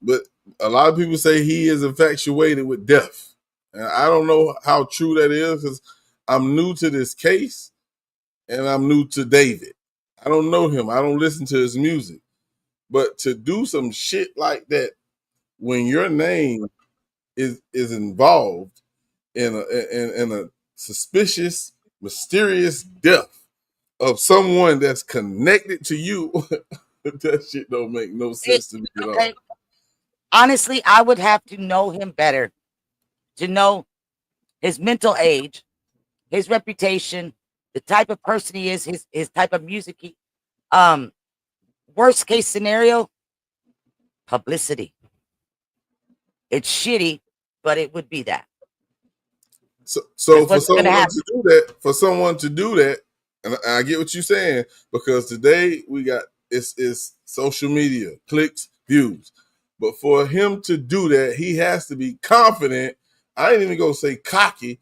S2: But a lot of people say he is infatuated with death. And I don't know how true that is because I'm new to this case and I'm new to David. I don't know him. I don't listen to his music. But to do some shit like that when your name is involved in a suspicious, mysterious death of someone that's connected to you, that shit don't make no sense to me at all.
S4: Honestly, I would have to know him better to know his mental age, his reputation, the type of person he is, his type of music. Worst case scenario, publicity. It's shitty, but it would be that.
S2: So for someone to do that, and I get what you're saying, because today we got it's social media, clicks, views. But for him to do that, he has to be confident. I ain't even gonna say cocky,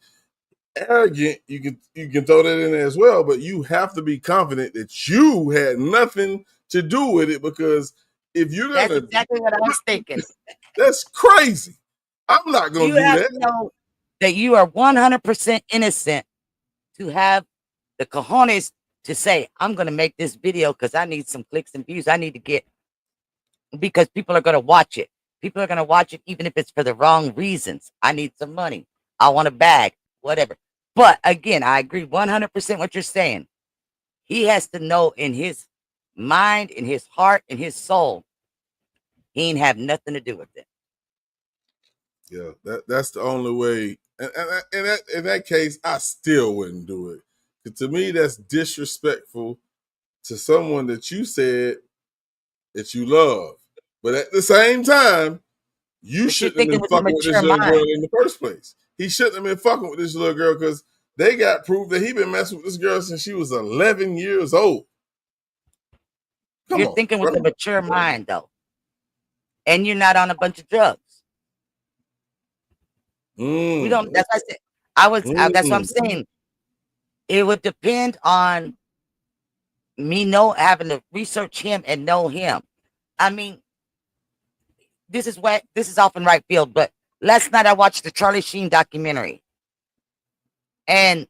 S2: arrogant. You can throw that in there as well, but you have to be confident that you had nothing to do with it, because if you're gonna,
S4: that's exactly what I was thinking.
S2: That's crazy. I'm not gonna do that.
S4: You have to know that you are 100% innocent to have the cojones to say, I'm going to make this video because I need some clicks and views. I need to get, because people are going to watch it. People are going to watch it even if it's for the wrong reasons. I need some money. I want a bag, whatever. But again, I agree 100% what you're saying. He has to know in his mind, in his heart, in his soul, he ain't have nothing to do with it.
S2: Yeah, that's the only way. And in that case, I still wouldn't do it. 'Cause to me, that's disrespectful to someone that you said that you love. But at the same time, you
S4: But you're
S2: shouldn't have
S4: thinking
S2: been
S4: with a
S2: fucking with this
S4: mature
S2: little girl
S4: mind.
S2: in the first place. He shouldn't have been fucking with this little girl because they got proof that he been messing with this girl since she was 11 years old. Come
S4: You're
S2: on,
S4: thinking with
S2: bro.
S4: a mature mind, though. And you're not on a bunch of drugs. We don't, that's what I said. That's what I'm saying. It would depend on me having to research him and know him. I mean, this is off in right field, but last night I watched the Charlie Sheen documentary. And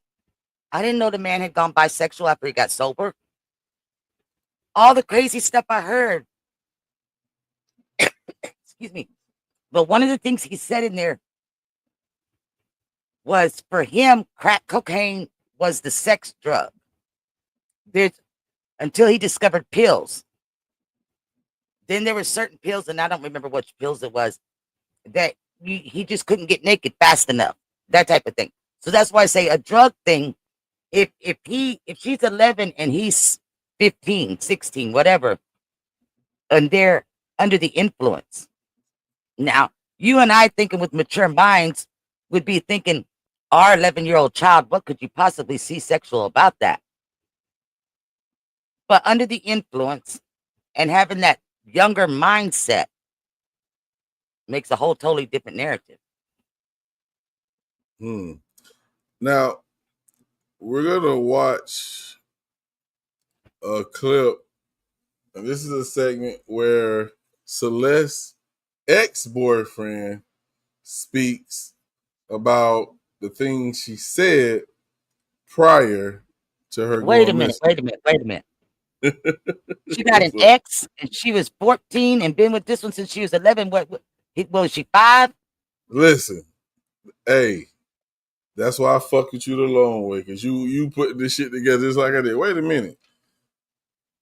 S4: I didn't know the man had gone bisexual after he got sober. All the crazy stuff I heard. Excuse me. But one of the things he said in there was for him, crack cocaine was the sex drug. Until he discovered pills. Then there were certain pills, and I don't remember which pills it was, that he just couldn't get naked fast enough. That type of thing. So that's why I say a drug thing, if she's 11 and he's 15, 16, whatever, and they're under the influence. Now, you and I thinking with mature minds would be thinking, our 11-year-old child, what could you possibly see sexual about that? But under the influence and having that younger mindset makes a whole totally different narrative.
S2: Now, we're going to watch a clip, and this is a segment where Celeste's ex-boyfriend speaks about the things she said prior to her
S4: Wait a
S2: going
S4: minute.
S2: missing.
S4: She got an ex, and she was 14 and been with this one since she was 11. What was she, 5?
S2: Listen, hey, that's why I fuck with you the long way, because you putting this shit together just like I did. Wait a minute.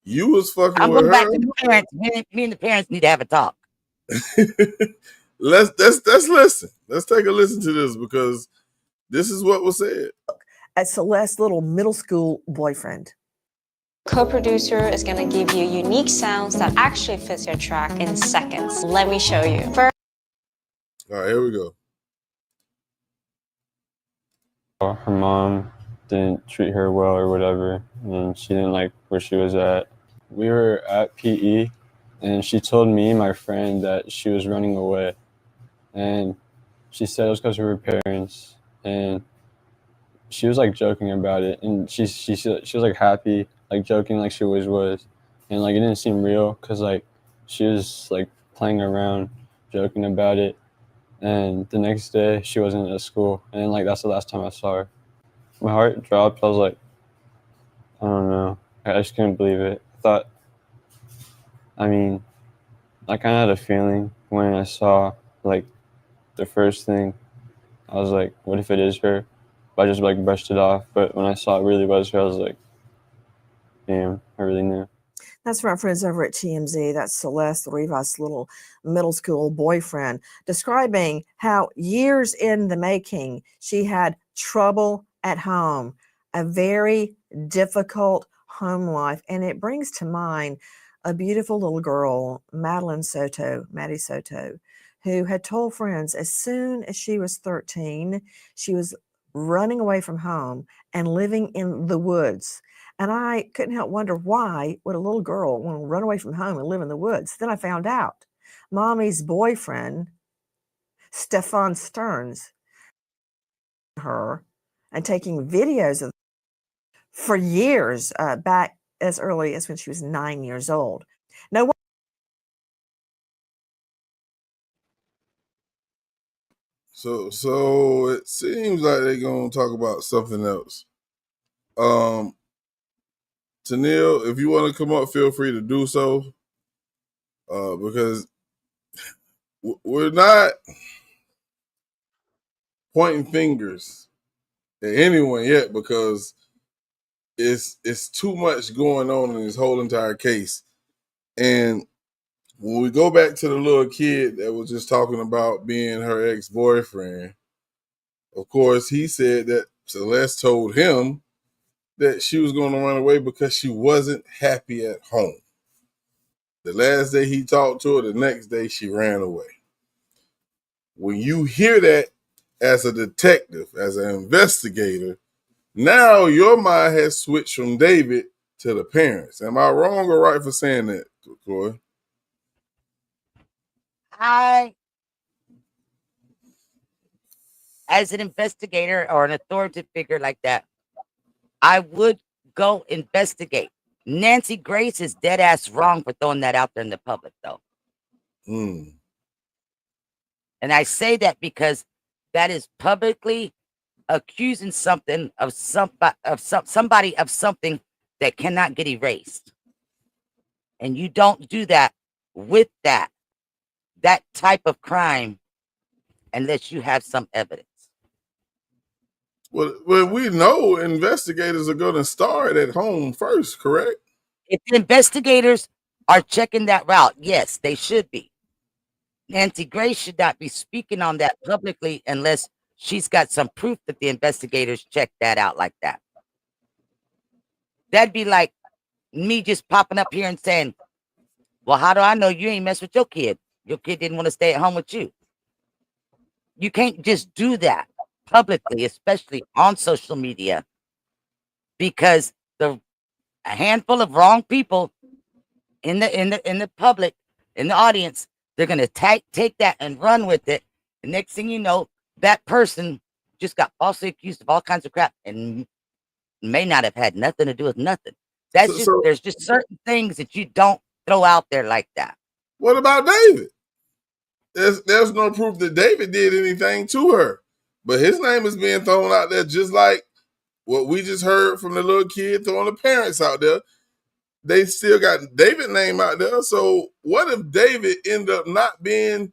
S2: You was fucking
S4: I'm
S2: with
S4: going back
S2: her.
S4: to the parents. Me and the parents need to have a talk.
S2: Let's listen. Let's take a listen to this, because this is what was said.
S8: At Celeste's little middle school boyfriend.
S12: Co-producer is going to give you unique sounds that actually fits your track in seconds. Let me show you. First,
S2: all right, here we go.
S13: Her mom didn't treat her well or whatever, and she didn't like where she was at. We were at PE, and she told me and my friend that she was running away, and she said it was because of her parents, and she was like joking about it, and she was like happy, like joking like she always was, and like it didn't seem real because like she was like playing around, joking about it, and the next day she wasn't at school, and like that's the last time I saw her. My heart dropped. I was like, I don't know. I just couldn't believe it. I kind of had a feeling when I saw like the first thing. I was like, what if it is her? But I just like brushed it off. But when I saw it really was her, I was like, damn, I really knew.
S8: That's from our friends over at TMZ. That's Celeste Rivas' little middle school boyfriend, describing how years in the making, she had trouble at home, a very difficult home life. And it brings to mind a beautiful little girl, Maddie Soto, who had told friends as soon as she was 13, she was running away from home and living in the woods. And I couldn't help wonder, why would a little girl want to run away from home and live in the woods? Then I found out mommy's boyfriend, Stefan Stearns, her and taking videos of for years, back as early as when she was 9 years old. No.
S2: So it seems like they're gonna talk about something else. Tennille, if you want to come up, feel free to do so. Because we're not pointing fingers at anyone yet because it's too much going on in this whole entire case. And when we go back to the little kid that was just talking about being her ex-boyfriend, of course, he said that Celeste told him that she was going to run away because she wasn't happy at home. The last day he talked to her, the next day she ran away. When you hear that as a detective, as an investigator, now your mind has switched from David to the parents. Am I wrong or right for saying that, Chloe?
S4: As an investigator or an authoritative figure like that, I would go investigate. Nancy Grace is dead ass wrong for throwing that out there in the public, though.
S2: Mm.
S4: And I say that because that is publicly accusing something of somebody of something that cannot get erased. And you don't do that with that type of crime unless you have some evidence.
S2: Well, we know investigators are going to start at home first, correct?
S4: If the investigators are checking that route, yes, they should be. Nancy Grace should not be speaking on that publicly unless she's got some proof that the investigators checked that out like that. That'd be like me just popping up here and saying, well, how do I know you ain't mess with your kid? Your kid didn't want to stay at home with you. You can't just do that publicly, especially on social media, because a handful of wrong people in the public, in the audience, they're gonna take that and run with it. The next thing you know, that person just got falsely accused of all kinds of crap and may not have had nothing to do with nothing. There's just certain things that you don't throw out there like that.
S2: What about David? There's no proof that David did anything to her, but his name is being thrown out there just like what we just heard from the little kid throwing the parents out there. They still got David's name out there. So what if David ended up not being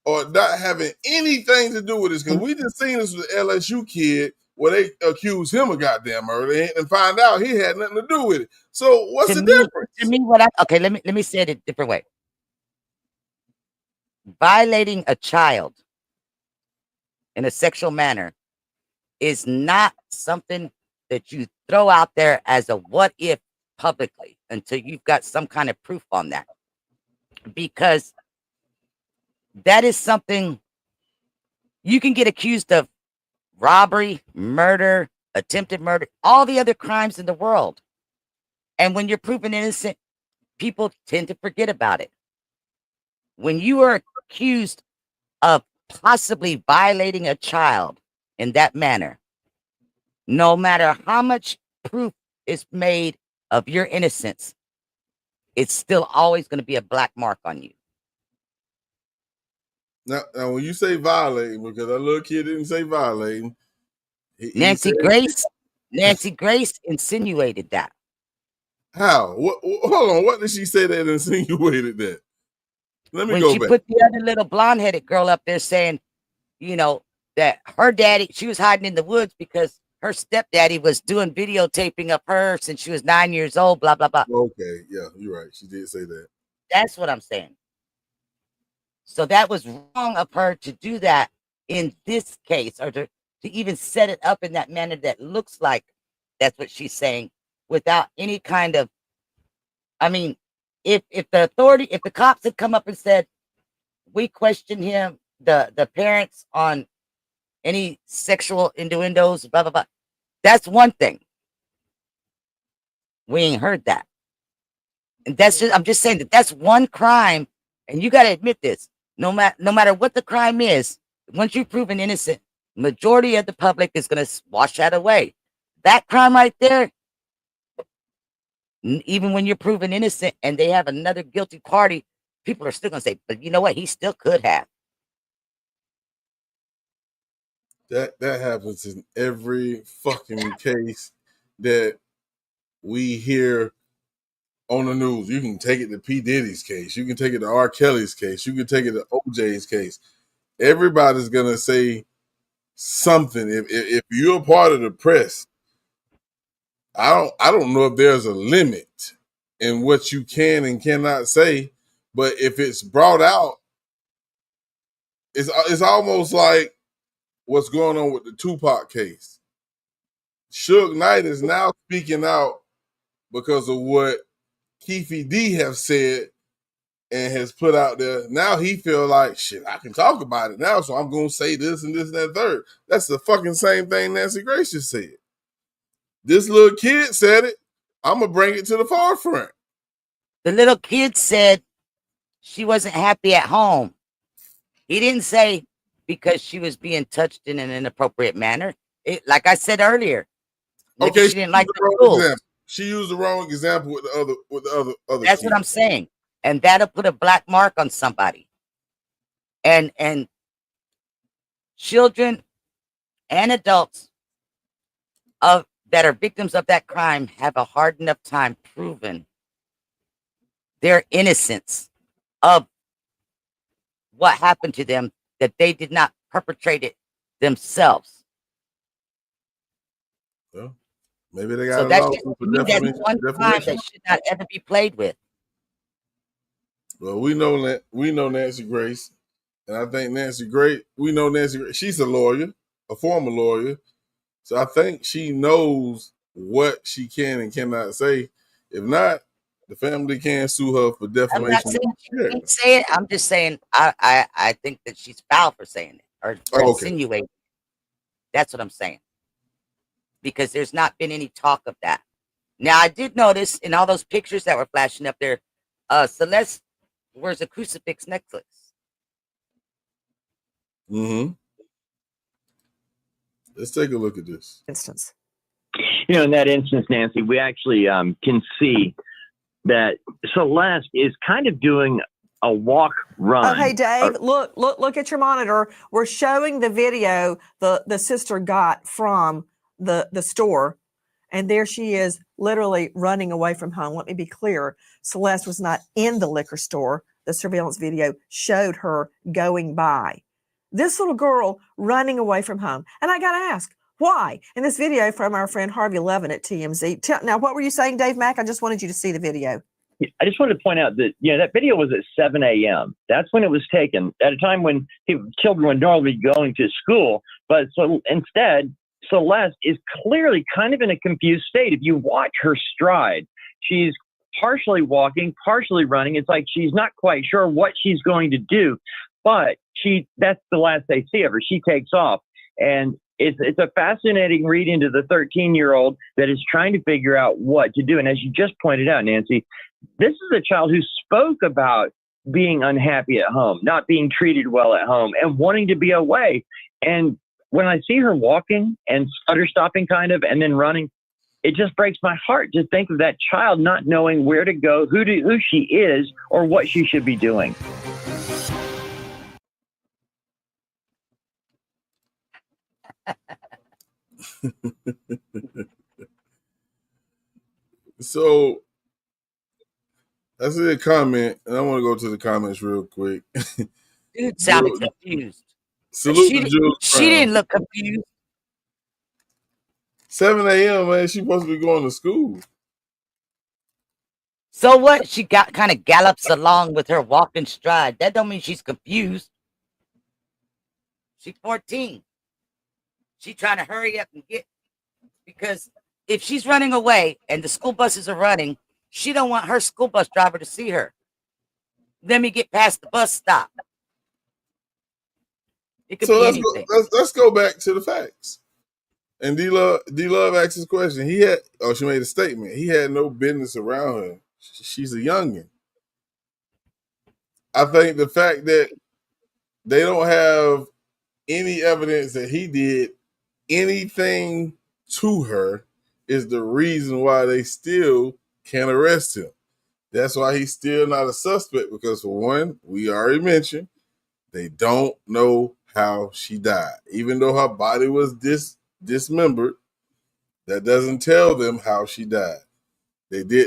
S2: or not having anything to do with this? Because we just seen this with the LSU kid where they accused him of goddamn murder and find out he had nothing to do with it. So what's the difference?
S4: To me, okay, let me say it a different way. Violating a child in a sexual manner is not something that you throw out there as a what if publicly until you've got some kind of proof on that. Because that is something you can get accused of: robbery, murder, attempted murder, all the other crimes in the world. And when you're proven innocent, people tend to forget about it. When you are accused of possibly violating a child in that manner, no matter how much proof is made of your innocence, it's still always going to be a black mark on you.
S2: Now, when you say violating, because that little kid didn't say violating.
S4: Nancy Grace insinuated that.
S2: How? Hold on. What did she say that insinuated that? Let me go back.
S4: When she put the other little blonde-headed girl up there saying, that her daddy, she was hiding in the woods because her stepdaddy was doing videotaping of her since she was 9 years old, blah, blah, blah.
S2: Okay, yeah, you're right. She did say that.
S4: That's what I'm saying. So that was wrong of her to do that in this case, or to even set it up in that manner that looks like that's what she's saying without any kind of, if the cops had come up and said, we question him, the parents on any sexual innuendos, blah, blah, blah. That's one thing. We ain't heard that. And I'm just saying that's one crime. And you got to admit this, no matter what the crime is, once you're proven innocent, majority of the public is going to wash that away. That crime right there, even when you're proven innocent and they have another guilty party, people are still going to say, but you know what? He still could have.
S2: That happens in every fucking case that we hear on the news. You can take it to P. Diddy's case. You can take it to R. Kelly's case. You can take it to OJ's case. Everybody's gonna say something. If you're a part of the press, I don't know if there's a limit in what you can and cannot say, but if it's brought out, it's almost like what's going on with the Tupac case. Suge Knight is now speaking out because of what Keefe D have said and has put out there. Now he feel like, shit, I can talk about it now, so I'm going to say this and this and that third. That's the fucking same thing Nancy Grace just said. This little kid said it. I'm going to bring it to the forefront.
S4: The little kid said she wasn't happy at home. He didn't say because she was being touched in an inappropriate manner. Like I said earlier, maybe
S2: Okay,
S4: she didn't like the
S2: wrong
S4: rules.
S2: example. She used the wrong example with the other.
S4: That's what I'm saying, and that'll put a black mark on somebody. And children and adults that are victims of that crime have a hard enough time proving their innocence of what happened to them, that they did not perpetrate it themselves.
S2: Well, maybe they got
S4: So
S2: a
S4: that's
S2: lawsuit for defamation.
S4: one crime that should not ever be played with.
S2: Well, we know Nancy Grace, and I think we know Nancy Grace. She's a lawyer, a former lawyer, so I think she knows what she can and cannot say. If not, the family can sue her for defamation.
S4: I'm not saying she can't say it. I'm just saying I think that she's foul for saying it or insinuating. That's what I'm saying. Because there's not been any talk of that. Now, I did notice in all those pictures that were flashing up there, Celeste wears a crucifix necklace.
S2: Mm-hmm. Let's take a look at this
S8: instance.
S14: You know, in that instance, Nancy, we actually can see that Celeste is kind of doing a walk run.
S8: Oh, hey, Dave, look at your monitor. We're showing the video the sister got from the store. And there she is literally running away from home. Let me be clear. Celeste was not in the liquor store. The surveillance video showed her going by. This little girl running away from home. And I got to ask, why? In this video from our friend Harvey Levin at TMZ. Now, what were you saying, Dave Mack? I just wanted you to see the video.
S14: I just wanted to point out that, that video was at 7 a.m. That's when it was taken, at a time when children would normally be going to school. But so instead, Celeste is clearly kind of in a confused state. If you watch her stride, she's partially walking, partially running. It's like she's not quite sure what she's going to do, but that's the last they see of her. She takes off, and it's a fascinating read into the 13-year-old that is trying to figure out what to do. And as you just pointed out, Nancy, this is a child who spoke about being unhappy at home, not being treated well at home, and wanting to be away. And when I see her walking and stutter stopping kind of, and then running, it just breaks my heart to think of that child not knowing where to go, who she is, or what she should be doing.
S2: So I see a comment, and I want to go to the comments real quick.
S4: Dude sounded confused.
S2: Salute to Jules.
S4: She didn't look confused.
S2: 7 a.m., man. She's supposed to be going to school.
S4: So what? She kind of gallops along with her walking stride. That don't mean she's confused. She's 14. She's trying to hurry up and get, because if she's running away and the school buses are running, she don't want her school bus driver to see her. Let me get past the bus stop. It could be anything.
S2: Let's go back to the facts. And D-Love asked his question. She made a statement. He had no business around her. She's a youngin'. I think the fact that they don't have any evidence that he did anything to her is the reason why they still can't arrest him. That's why he's still not a suspect, because for one, we already mentioned, they don't know how she died. Even though her body was dismembered, that doesn't tell them how she died. They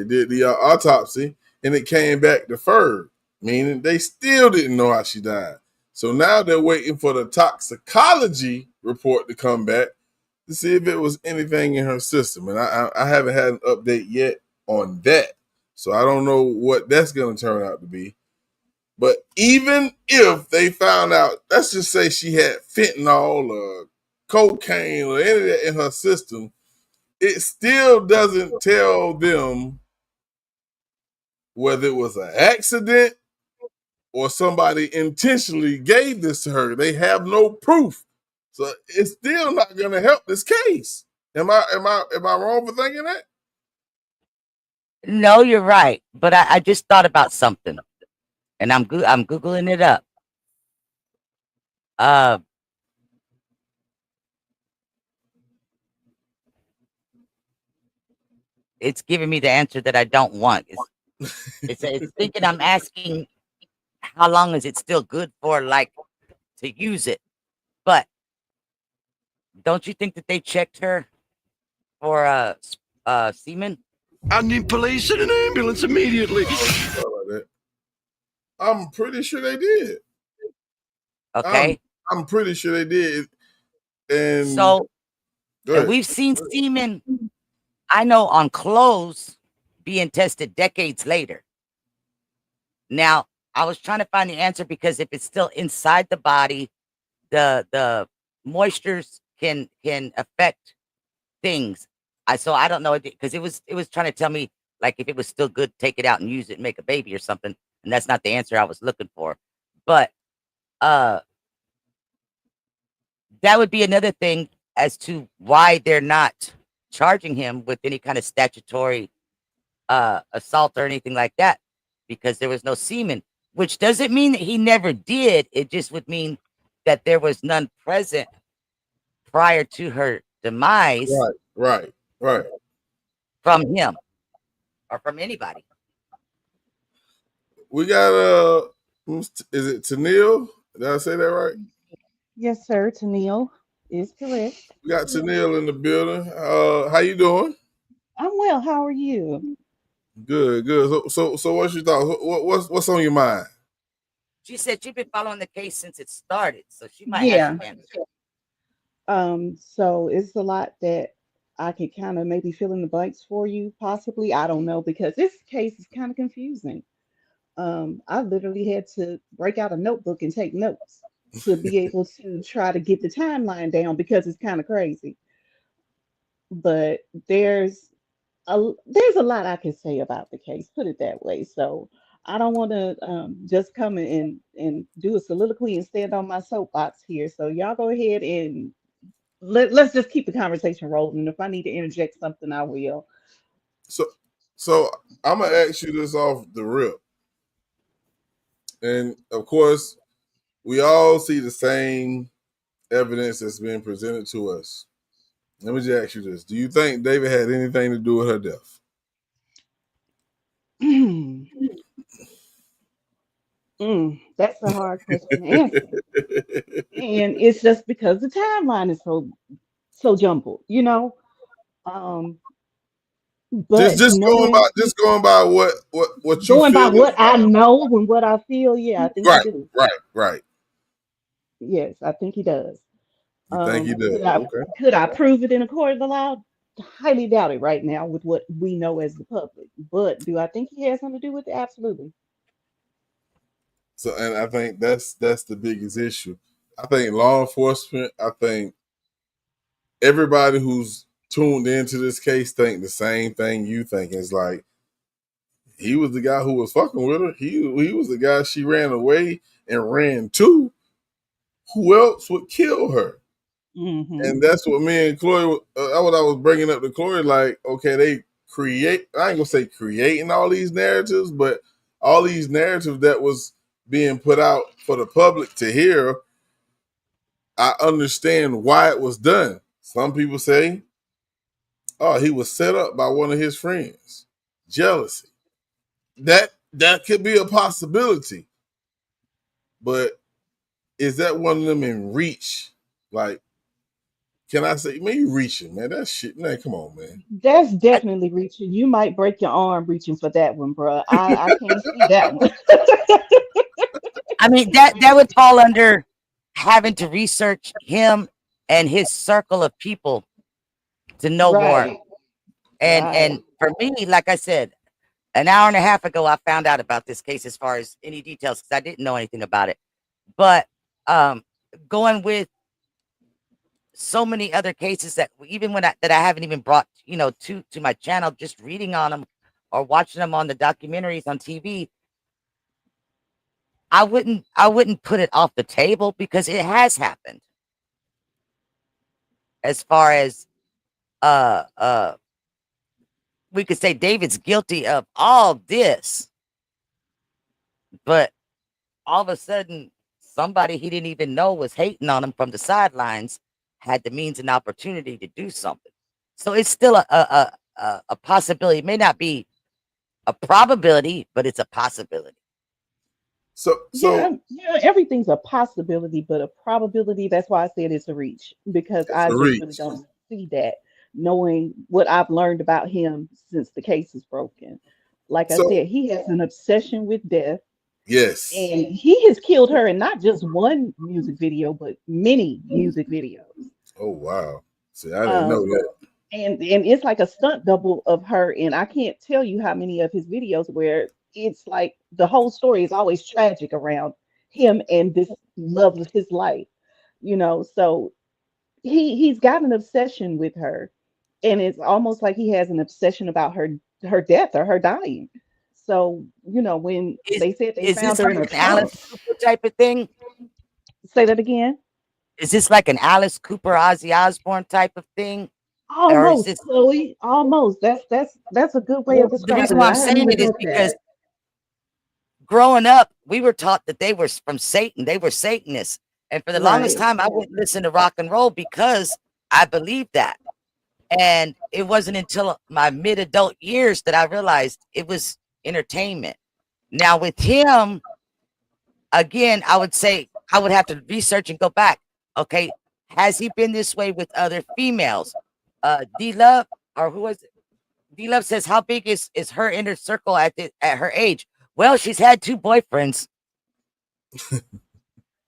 S2: did the autopsy, and it came back deferred, meaning they still didn't know how she died. So now they're waiting for the toxicology report to come back to see if it was anything in her system. And I haven't had an update yet on that. So I don't know what that's going to turn out to be. But even if they found out, let's just say she had fentanyl or cocaine or any of that in her system, it still doesn't tell them whether it was an accident or somebody intentionally gave this to her. They have no proof. So it's still not going to help this case. Am I wrong for thinking that?
S4: No, you're right. But I just thought about something, and I'm googling it up. It's giving me the answer that I don't want. It's thinking I'm asking how long is it still good for, like, to use it. But don't you think that they checked her for semen?
S10: I need police and an ambulance immediately.
S2: I'm pretty sure they did.
S4: Okay.
S2: I'm pretty sure they did. And
S4: so and we've seen semen, I know, on clothes being tested decades later. Now, I was trying to find the answer because if it's still inside the body, the moistures can affect things. I don't know, because it was trying to tell me, like, if it was still good, take it out and use it and make a baby or something, and that's not the answer I was looking for. But that would be another thing as to why they're not charging him with any kind of statutory assault or anything like that, because there was no semen, which doesn't mean that he never did. It just would mean that there was none present prior to her demise.
S2: Right.
S4: From him or from anybody.
S2: We got is it Tennille? Did I say that right?
S15: Yes, sir. Tennille is correct.
S2: We got Tennille in the building. How you doing?
S15: I'm well. How are you?
S2: Good. So what's your thoughts? What's on your mind?
S4: She said she's been following the case since it started, so she might have
S15: Yeah.
S4: some answers.
S15: So it's a lot that I could kind of maybe fill in the blanks for you, possibly. I don't know, because this case is kind of confusing. I literally had to break out a notebook and take notes to be able to try to get the timeline down because it's kind of crazy. But there's a lot I can say about the case, put it that way. So I don't want to just come in and do a soliloquy and stand on my soapbox here. So y'all go ahead and let's just keep the conversation rolling. And if I need to interject something, I will.
S2: So I'm gonna ask you this off the rip, and of course, we all see the same evidence that's being presented to us. Let me just ask you this: do you think David had anything to do with her death?
S15: That's a hard question to answer. And it's just because the timeline is so jumbled, you know. But
S2: just going by what you
S15: going by
S2: feel.
S15: what I know and what I feel, yeah, I think he do.
S2: Right.
S15: Yes, I think he does.
S2: You think he does?
S15: Could I prove it in a court of the law? Highly doubt it right now with what we know as the public. But do I think he has something to do with it? Absolutely.
S2: So, and I think that's the biggest issue. I think law enforcement, I think everybody who's tuned into this case think the same thing you think. It's like, he was the guy who was fucking with her. He was the guy she ran away and ran to. Who else would kill her?
S15: Mm-hmm.
S2: And that's what me and Chloe, what I was bringing up to Chloe, like, okay, they create, I ain't gonna say creating all these narratives, but all these narratives that was being put out for the public to hear, I understand why it was done. Some people say, oh, he was set up by one of his friends. Jealousy. That could be a possibility. But is that one of them in reach? Like, can I say, man, you reaching, man? That shit, man. Come on, man.
S15: That's definitely reaching. You might break your arm reaching for that one, bro. I can't see that one.
S4: I mean, that would fall under having to research him and his circle of people to know more.
S15: Right.
S4: And
S15: Right.
S4: for me, like I said, an hour and a half ago, I found out about this case as far as any details because I didn't know anything about it. But going with so many other cases that even when that I haven't even brought, to my channel, just reading on them or watching them on the documentaries on TV, I wouldn't put it off the table because it has happened. As far as uh uh we could say David's guilty of all this, but all of a sudden somebody he didn't even know was hating on him from the sidelines had the means and opportunity to do something. So it's still a possibility. It may not be a probability, but it's a possibility.
S15: Yeah, everything's a possibility, but a probability. That's why I said it's a reach because
S2: It's
S15: I
S2: a
S15: just really
S2: reach.
S15: don't see that, knowing what I've learned about him since the case is broken. Like I
S2: So
S15: said, he has an obsession with death,
S2: yes.
S15: and he has killed her in not just one music video, but many music videos.
S2: Oh wow. See, I didn't know
S15: Um,
S2: that.
S15: and it's like a stunt double of her, and I can't tell you how many of his videos where it's like the whole story is always tragic around him and this love of his life, so he's got an obsession with her, and it's almost like he has an obsession about her death or her dying. So when
S4: Is
S15: they said they
S4: is
S15: found
S4: this
S15: her in
S4: like
S15: her
S4: an Alice
S15: trunk.
S4: Cooper type of thing?
S15: Say that again.
S4: Is this like an Alice Cooper, Ozzy Osbourne type of thing? Or is
S15: Almost,
S4: this
S15: Chloe, almost. That's a good way of
S4: well, the reason
S15: describing it.
S4: why
S15: I
S4: I'm
S15: hadn't
S4: saying
S15: even
S4: it is
S15: thought
S4: because
S15: that.
S4: growing up, we were taught that they were from Satan. They were Satanists. And for the longest
S15: Right.
S4: time, I wouldn't listen to rock and roll because I believed that. And it wasn't until my mid adult years that I realized it was entertainment. Now, with him, again, I would say I would have to research and go back. Okay. Has he been this way with other females? D Love, or who was it? D Love says, how big is her inner circle at her age? Well, she's had 2 boyfriends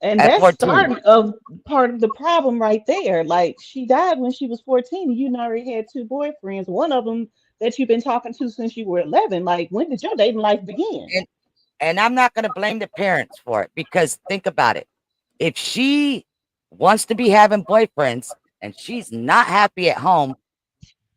S15: And
S4: at
S15: that's
S4: 14.
S15: start of part of the problem right there. Like she died when she was 14, and you already had 2 boyfriends. One of them that you've been talking to since you were 11. Like, when did your dating life begin?
S4: And I'm not going to blame the parents for it because think about it. If she wants to be having boyfriends and she's not happy at home,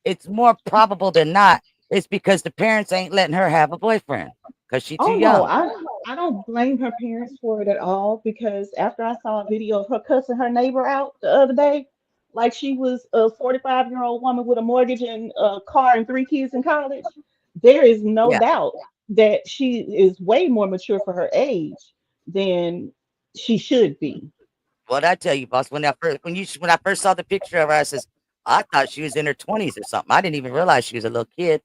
S4: it's more probable than not it's because the parents ain't letting her have a boyfriend because she's too
S15: Oh no,
S4: young.
S15: I don't blame her parents for it at all, because after I saw a video of her cussing her neighbor out the other day, like she was a 45-year-old woman with a mortgage and a car and 3 kids in college, there is no
S4: Yeah.
S15: doubt that she is way more mature for her age than she should be.
S4: What I tell you, boss, when I first saw the picture of her, I says, I thought she was in her 20s or something. I didn't even realize she was a little kid.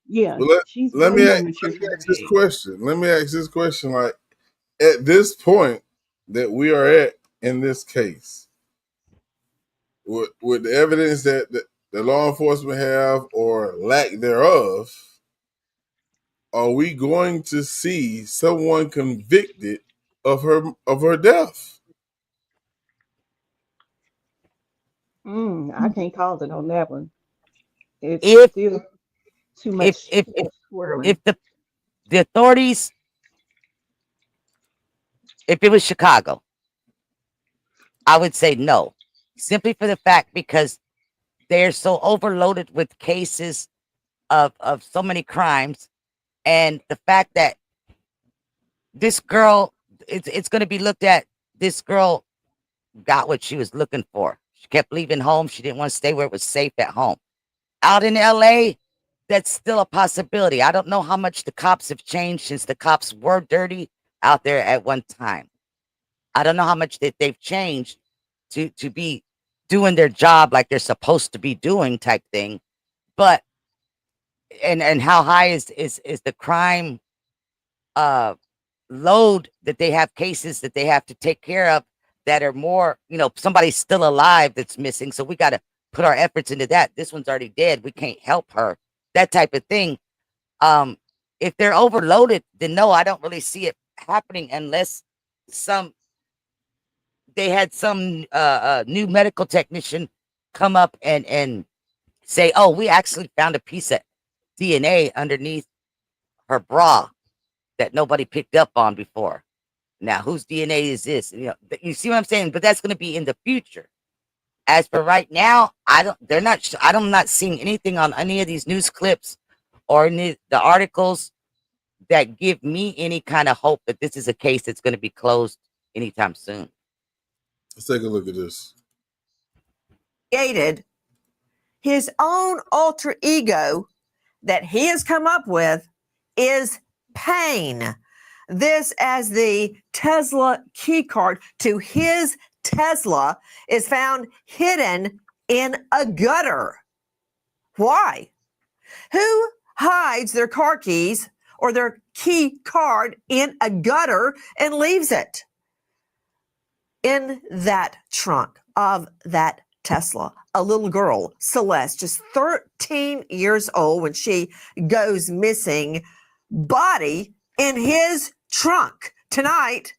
S15: Yeah,
S2: Well,
S15: she's
S2: let
S15: way
S2: me
S15: more
S2: ask,
S15: mature
S2: let me
S15: for her
S2: ask this
S15: age.
S2: question. Let me ask this question. Like at this point that we are at in this case, with the evidence that the law enforcement have or lack thereof, are we going to see someone convicted of her death?
S15: I can't call it on that one. It's
S4: If
S15: still too
S4: if
S15: much
S4: if if,
S15: swirling.
S4: if the authorities, if it was Chicago, I would say no. Simply for the fact because they're so overloaded with cases of so many crimes, and the fact that this girl, it's going to be looked at, this girl got what she was looking for. She kept leaving home. She didn't want to stay where it was safe at home. Out in LA, that's still a possibility. I don't know how much the cops have changed since the cops were dirty out there at one time. I don't know how much that they've changed to be doing their job like they're supposed to be doing type thing. But and how high is the crime uh load that they have, cases that they have to take care of that are more, somebody's still alive that's missing. So we got to put our efforts into that. This one's already dead. We can't help her. That type of thing. If they're overloaded, then no, I don't really see it happening unless they had some new medical technician come up and say, oh, we actually found a piece of DNA underneath her bra that nobody picked up on before. Now, whose DNA is this? You see what I'm saying? But that's going to be in the future. As for right now, I'm not seeing anything on any of these news clips or the articles that give me any kind of hope that this is a case that's going to be closed anytime soon.
S2: Let's take a look at this.
S8: Created his own alter ego that he has come up with is pain. This, as the Tesla key card to his Tesla, is found hidden in a gutter. Why? Who hides their car keys or their key card in a gutter and leaves it in that trunk of that Tesla? A little girl, Celeste, just 13 years old when she goes missing, body in his trunk. Tonight,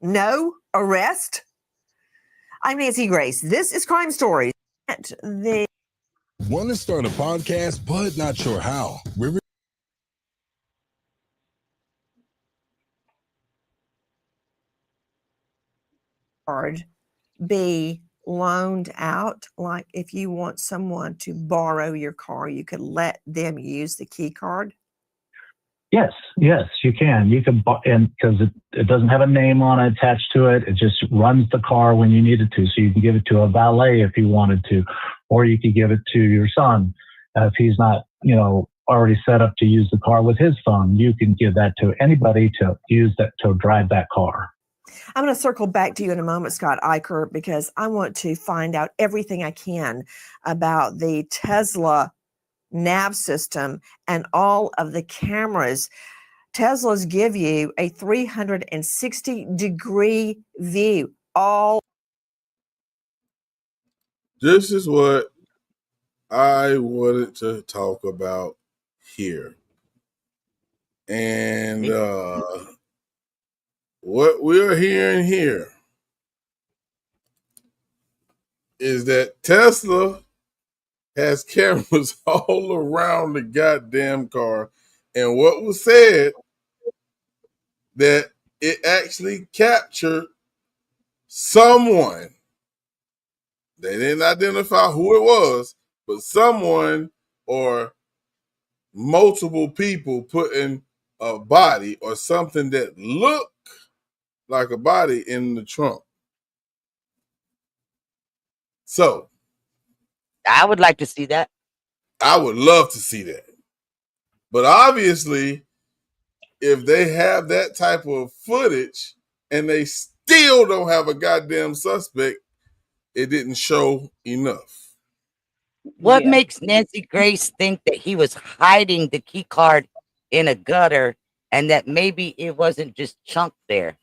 S8: no arrest. I'm Nancy Grace. This is Crime Stories.
S16: Want to start a podcast, but not sure how?
S8: Card be loaned out? Like if you want someone to borrow your car, you could let them use the key card?
S17: Yes, you can. You can, and because it doesn't have a name on it attached to it, it just runs the car when you need it to. So you can give it to a valet if you wanted to, or you could give it to your son if he's not, already set up to use the car with his phone. You can give that to anybody to use that to drive that car.
S8: I'm going to circle back to you in a moment, Scott Eicher, because I want to find out everything I can about the Tesla nav system and all of the cameras. Teslas give you a 360-degree view.
S2: This is what I wanted to talk about here. And what we're hearing here is that Tesla has cameras all around the goddamn car. And what was said, that it actually captured someone. They didn't identify who it was, but someone or multiple people putting a body or something that looked like a body in the trunk. So
S4: I would like to see that.
S2: I would love to see that. But obviously, if they have that type of footage and they still don't have a goddamn suspect, it didn't show enough.
S4: What makes Nancy Grace think that he was hiding the key card in a gutter and that maybe it wasn't just chunked there?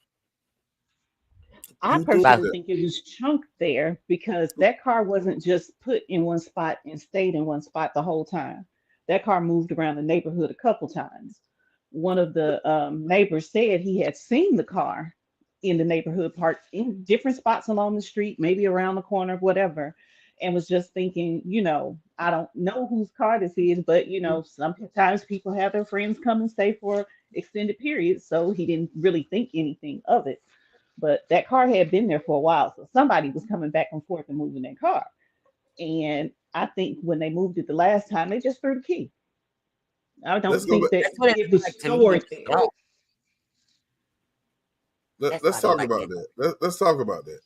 S15: I personally think it was chunked there because that car wasn't just put in one spot and stayed in one spot the whole time. That car moved around the neighborhood a couple times. One of the neighbors said he had seen the car in the neighborhood parked in different spots along the street, maybe around the corner, whatever, and was just thinking, I don't know whose car this is, but sometimes people have their friends come and stay for extended periods, so he didn't really think anything of it. But that car had been there for a while, so somebody was coming back and forth and moving that car. And I think when they moved it the last time, they just threw the key. I don't think that it was stored there.
S2: Let's talk about that. Let's talk about that.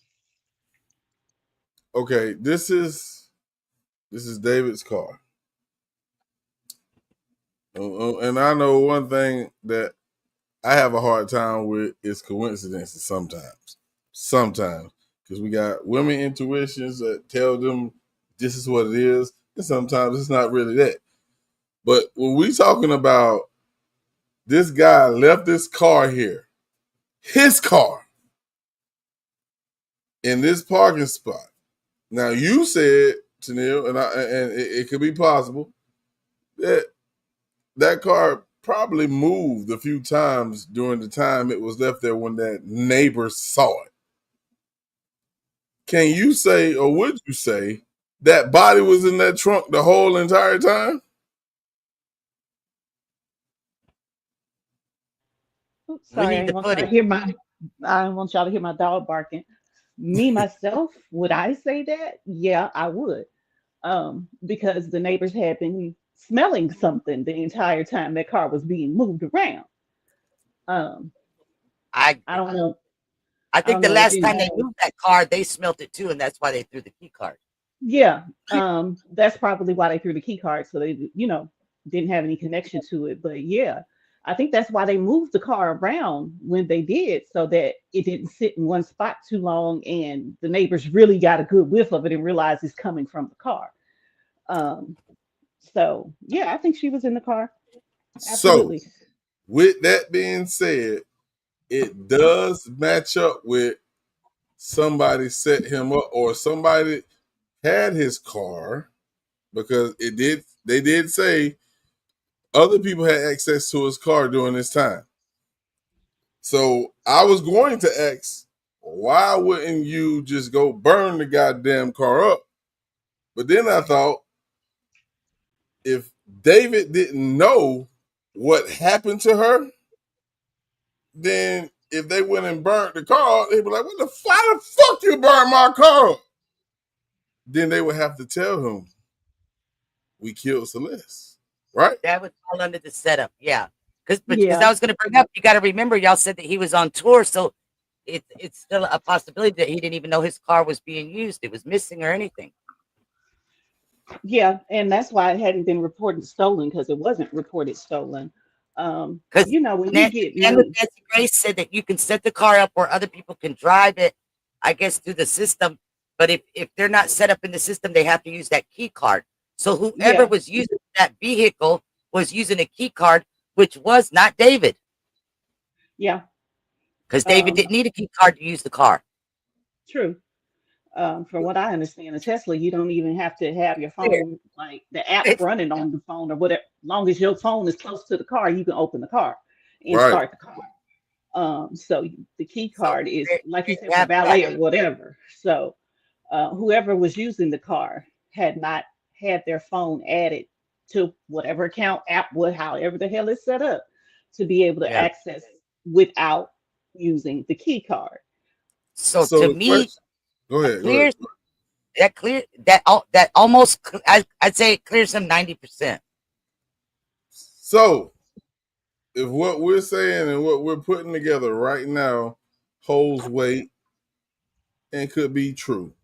S2: Okay, this is David's car. And I know one thing that I have a hard time with is coincidences sometimes, because we got women intuitions that tell them this is what it is, and sometimes it's not really that. But when we talking about this guy left this car here, his car, in this parking spot. Now you said, Tennille, and it could be possible that car probably moved a few times during the time it was left there when that neighbor saw it. Can you say, or would you say, that body was in that trunk the whole entire time?
S15: Oops,
S4: We
S15: sorry,
S4: need the footage.
S15: I don't want y'all to hear my dog barking. Me myself, would I say that? Yeah, I would. Because the neighbors had been smelling something the entire time that car was being moved around. Um,
S4: I
S15: I don't know.
S4: I
S15: I
S4: think
S15: don't
S4: the
S15: know. It
S4: last
S15: didn't.
S4: time they moved that car, they smelt it too, and that's why they threw the key card.
S15: Yeah. That's probably why they threw the key card, so they, didn't have any connection to it. But yeah, I think that's why they moved the car around when they did, so that it didn't sit in one spot too long, and the neighbors really got a good whiff of it and realized it's coming from the car. Um, so yeah, I think she was in the car.
S2: So,
S15: Absolutely.
S2: with that being said, it does match up with somebody set him up or somebody had his car, because they did say other people had access to his car during this time. So I was going to ask, why wouldn't you just go burn the goddamn car up? But then I thought, if David didn't know what happened to her, then if they went and burnt the car, they'd be like, "What the fuck you burn my car?" Then they would have to tell him, "We killed Celeste," right?
S4: That would fall under the setup, yeah. Because I
S15: Yeah.
S4: was going to bring up, you got to remember, y'all said that he was on tour, so it's still a possibility that he didn't even know his car was being used, it was missing or anything.
S15: Yeah, and that's why it hadn't been reported stolen, because it wasn't reported stolen.
S4: Because
S15: When you get
S4: Nancy
S15: news,
S4: Grace said that you can set the car up where other people can drive it, I guess, through the system. But if they're not set up in the system, they have to use that key card. So whoever
S15: yeah,
S4: was using that vehicle was using a key card, which was not David,
S15: yeah,
S4: because David
S15: um,
S4: didn't need a key card to use the car.
S15: true. From what I understand, a Tesla, you don't even have to have your
S4: Clear.
S15: phone, like the app
S4: It's
S15: running on the phone or whatever. Long as your phone is close to the car, you can open the car and
S2: Right.
S15: start the car. So the key
S4: so
S15: card is,
S4: there,
S15: like you
S4: there
S15: said,
S4: you
S15: for
S4: have that.
S15: valet or whatever. So whoever was using the car had not had their phone added to whatever account, app, however the hell it's set up, to be able to
S4: Yeah.
S15: access without using the key card.
S4: So
S2: So
S4: to
S2: the
S4: me,
S2: question, go
S4: that
S2: ahead, go ahead.
S4: clears that almost I'd say it clears him 90%.
S2: So if what we're saying and what we're putting together right now holds weight and could be true,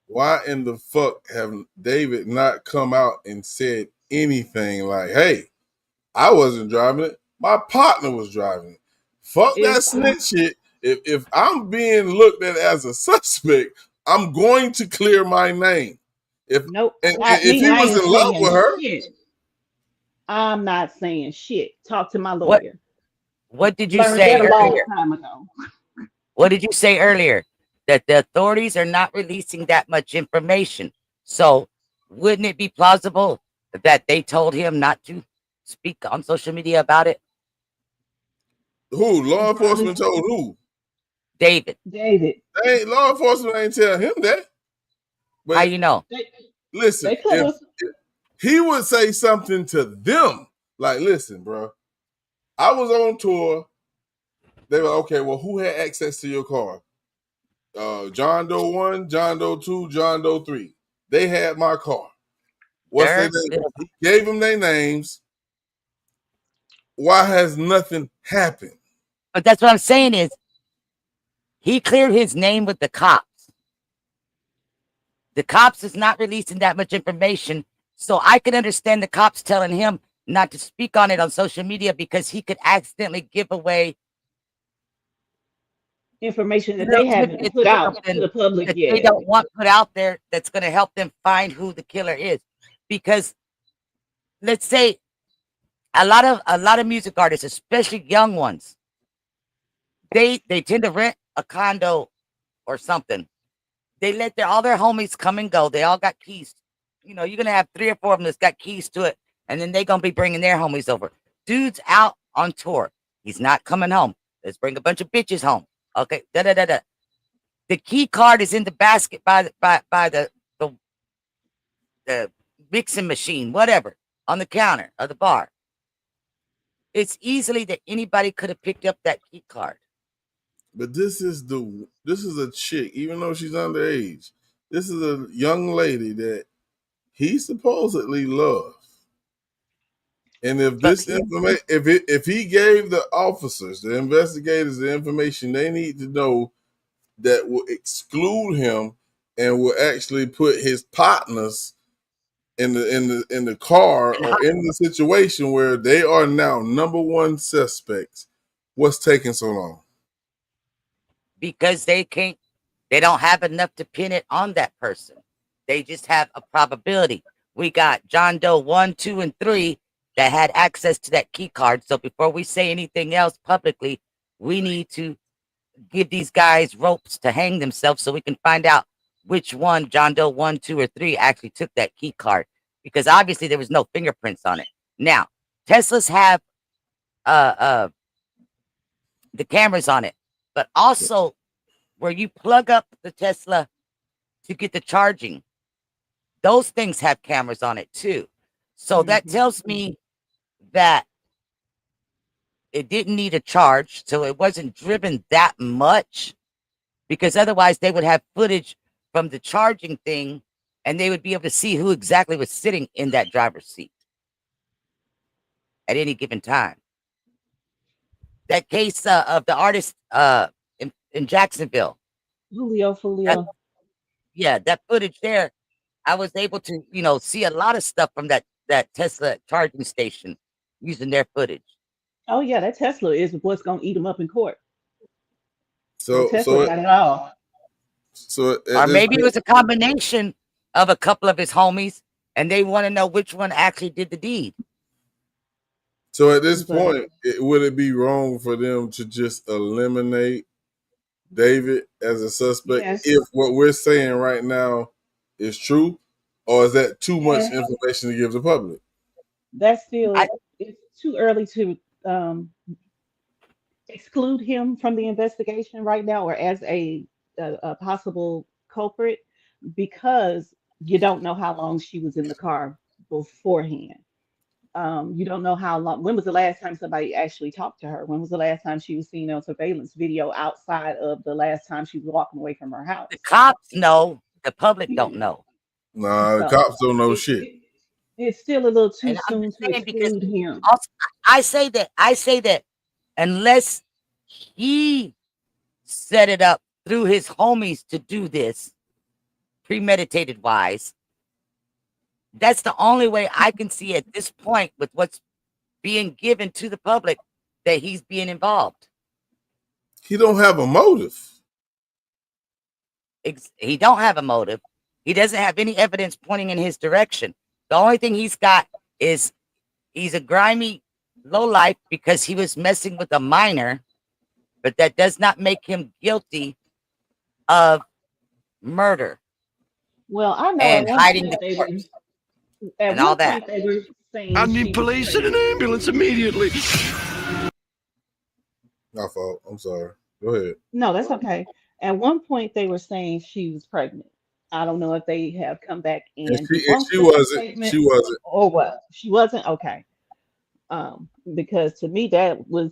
S2: why in the fuck have David not come out and said anything like, "Hey, I wasn't driving it. My partner was driving it. Fuck that
S15: If
S2: snitch shit. If I'm being looked at as a suspect, I'm going to clear my name. If
S15: Nope,
S2: and
S15: not
S2: if
S15: me.
S2: he
S15: I
S2: was
S15: ain't
S2: in love
S15: saying
S2: with her,
S15: shit. I'm not saying shit. Talk to my
S4: What
S15: lawyer.
S4: what did you
S15: Learned
S4: say
S15: that a long
S4: earlier?
S15: time ago.
S4: What did you say earlier? That the authorities are not releasing that much information. So wouldn't it be plausible that they told him not to speak on social media about it?
S2: who?
S15: He
S2: Law
S15: probably
S2: enforcement told who?
S4: David,
S15: David.
S2: Law enforcement ain't tell him that.
S4: how
S2: But
S4: you know?
S15: They,
S2: listen,
S15: they could
S2: if
S15: have.
S2: he would say something to them, like, "Listen, bro, I was on tour." They were okay. Well, who had access to your car? John Doe 1, John Doe 2, John Doe 3. They had my car. What's their
S4: They're
S2: name?
S4: good.
S2: He gave them their names. Why has nothing happened?
S4: But that's what I'm saying is he cleared his name with the cops. The cops is not releasing that much information. So I can understand the cops telling him not to speak on it on social media because he could accidentally give away
S15: Information that they
S4: little
S15: haven't
S4: tidbits
S15: put
S4: or
S15: out to
S4: something
S15: the public
S4: that they
S15: yet.
S4: don't want put out there that's going to help them find who the killer is. Because let's say a lot of music artists, especially young ones, they tend to rent a condo or something. They let all their homies come and go. They all got keys. You know, you're gonna have 3 or 4 of them that's got keys to it, and then they're gonna be bringing their homies over. Dude's out on tour. He's not coming home. Let's bring a bunch of bitches home. Okay, da da da da. The key card is in the basket by the mixing machine, whatever, on the counter of the bar. It's easily that anybody could have picked up that key card.
S2: But this is a chick, even though she's underage. This is a young lady that he supposedly loved. And if this information, if he gave the officers, the investigators, the information they need to know that will exclude him and will actually put his partners in the car or in the situation where they are now number one suspects, what's taking so long?
S4: Because they don't have enough to pin it on that person. They just have a probability. We got John Doe 1, 2, and 3 that had access to that key card. So before we say anything else publicly, we need to give these guys ropes to hang themselves so we can find out which one, John Doe 1, 2, or 3, actually took that key card. Because obviously there was no fingerprints on it. Now, Teslas have the cameras on it, but also where you plug up the Tesla to get the charging, those things have cameras on it too. So that tells me that it didn't need a charge, so it wasn't driven that much, because otherwise they would have footage from the charging thing and they would be able to see who exactly was sitting in that driver's seat at any given time. That case of the artist in Jacksonville.
S15: Julio.
S4: Yeah, that footage there, I was able to, see a lot of stuff from that Tesla charging station using their footage.
S15: Oh yeah, that Tesla is what's gonna eat him up in court.
S2: So
S15: Tesla got it all.
S4: Or maybe it was a combination of a couple of his homies, and they want to know which one actually did the deed.
S2: So at this point, would it be wrong for them to just eliminate David as a suspect if what we're saying right now is true, or is that too much information to give the public?
S15: That's still it's too early to exclude him from the investigation right now, or as a possible culprit, because you don't know how long she was in the car beforehand. You don't know how long. When was the last time somebody actually talked to her? When was the last time she was seen on surveillance video outside of the last time she was walking away from her house?
S4: The cops know. The public don't know.
S2: Nah, the cops don't know shit.
S15: It's still a little too soon to exclude him.
S4: Also, I say that unless he set it up through his homies to do this, premeditated wise, that's the only way I can see at this point with what's being given to the public that he's being involved.
S2: He don't have a motive.
S4: He don't have a motive. He doesn't have any evidence pointing in his direction. The only thing he's got is he's a grimy lowlife because he was messing with a minor, but that does not make him guilty of murder.
S15: Well, I know
S4: and hiding the corpse and all that.
S15: They were saying
S10: I need police and an ambulance immediately.
S2: My fault. I'm sorry. Go ahead.
S15: No, that's okay. At one point, they were saying she was pregnant. I don't know if they have come back and
S2: she wasn't. She wasn't.
S15: Or what? She wasn't? Okay. Because to me, that was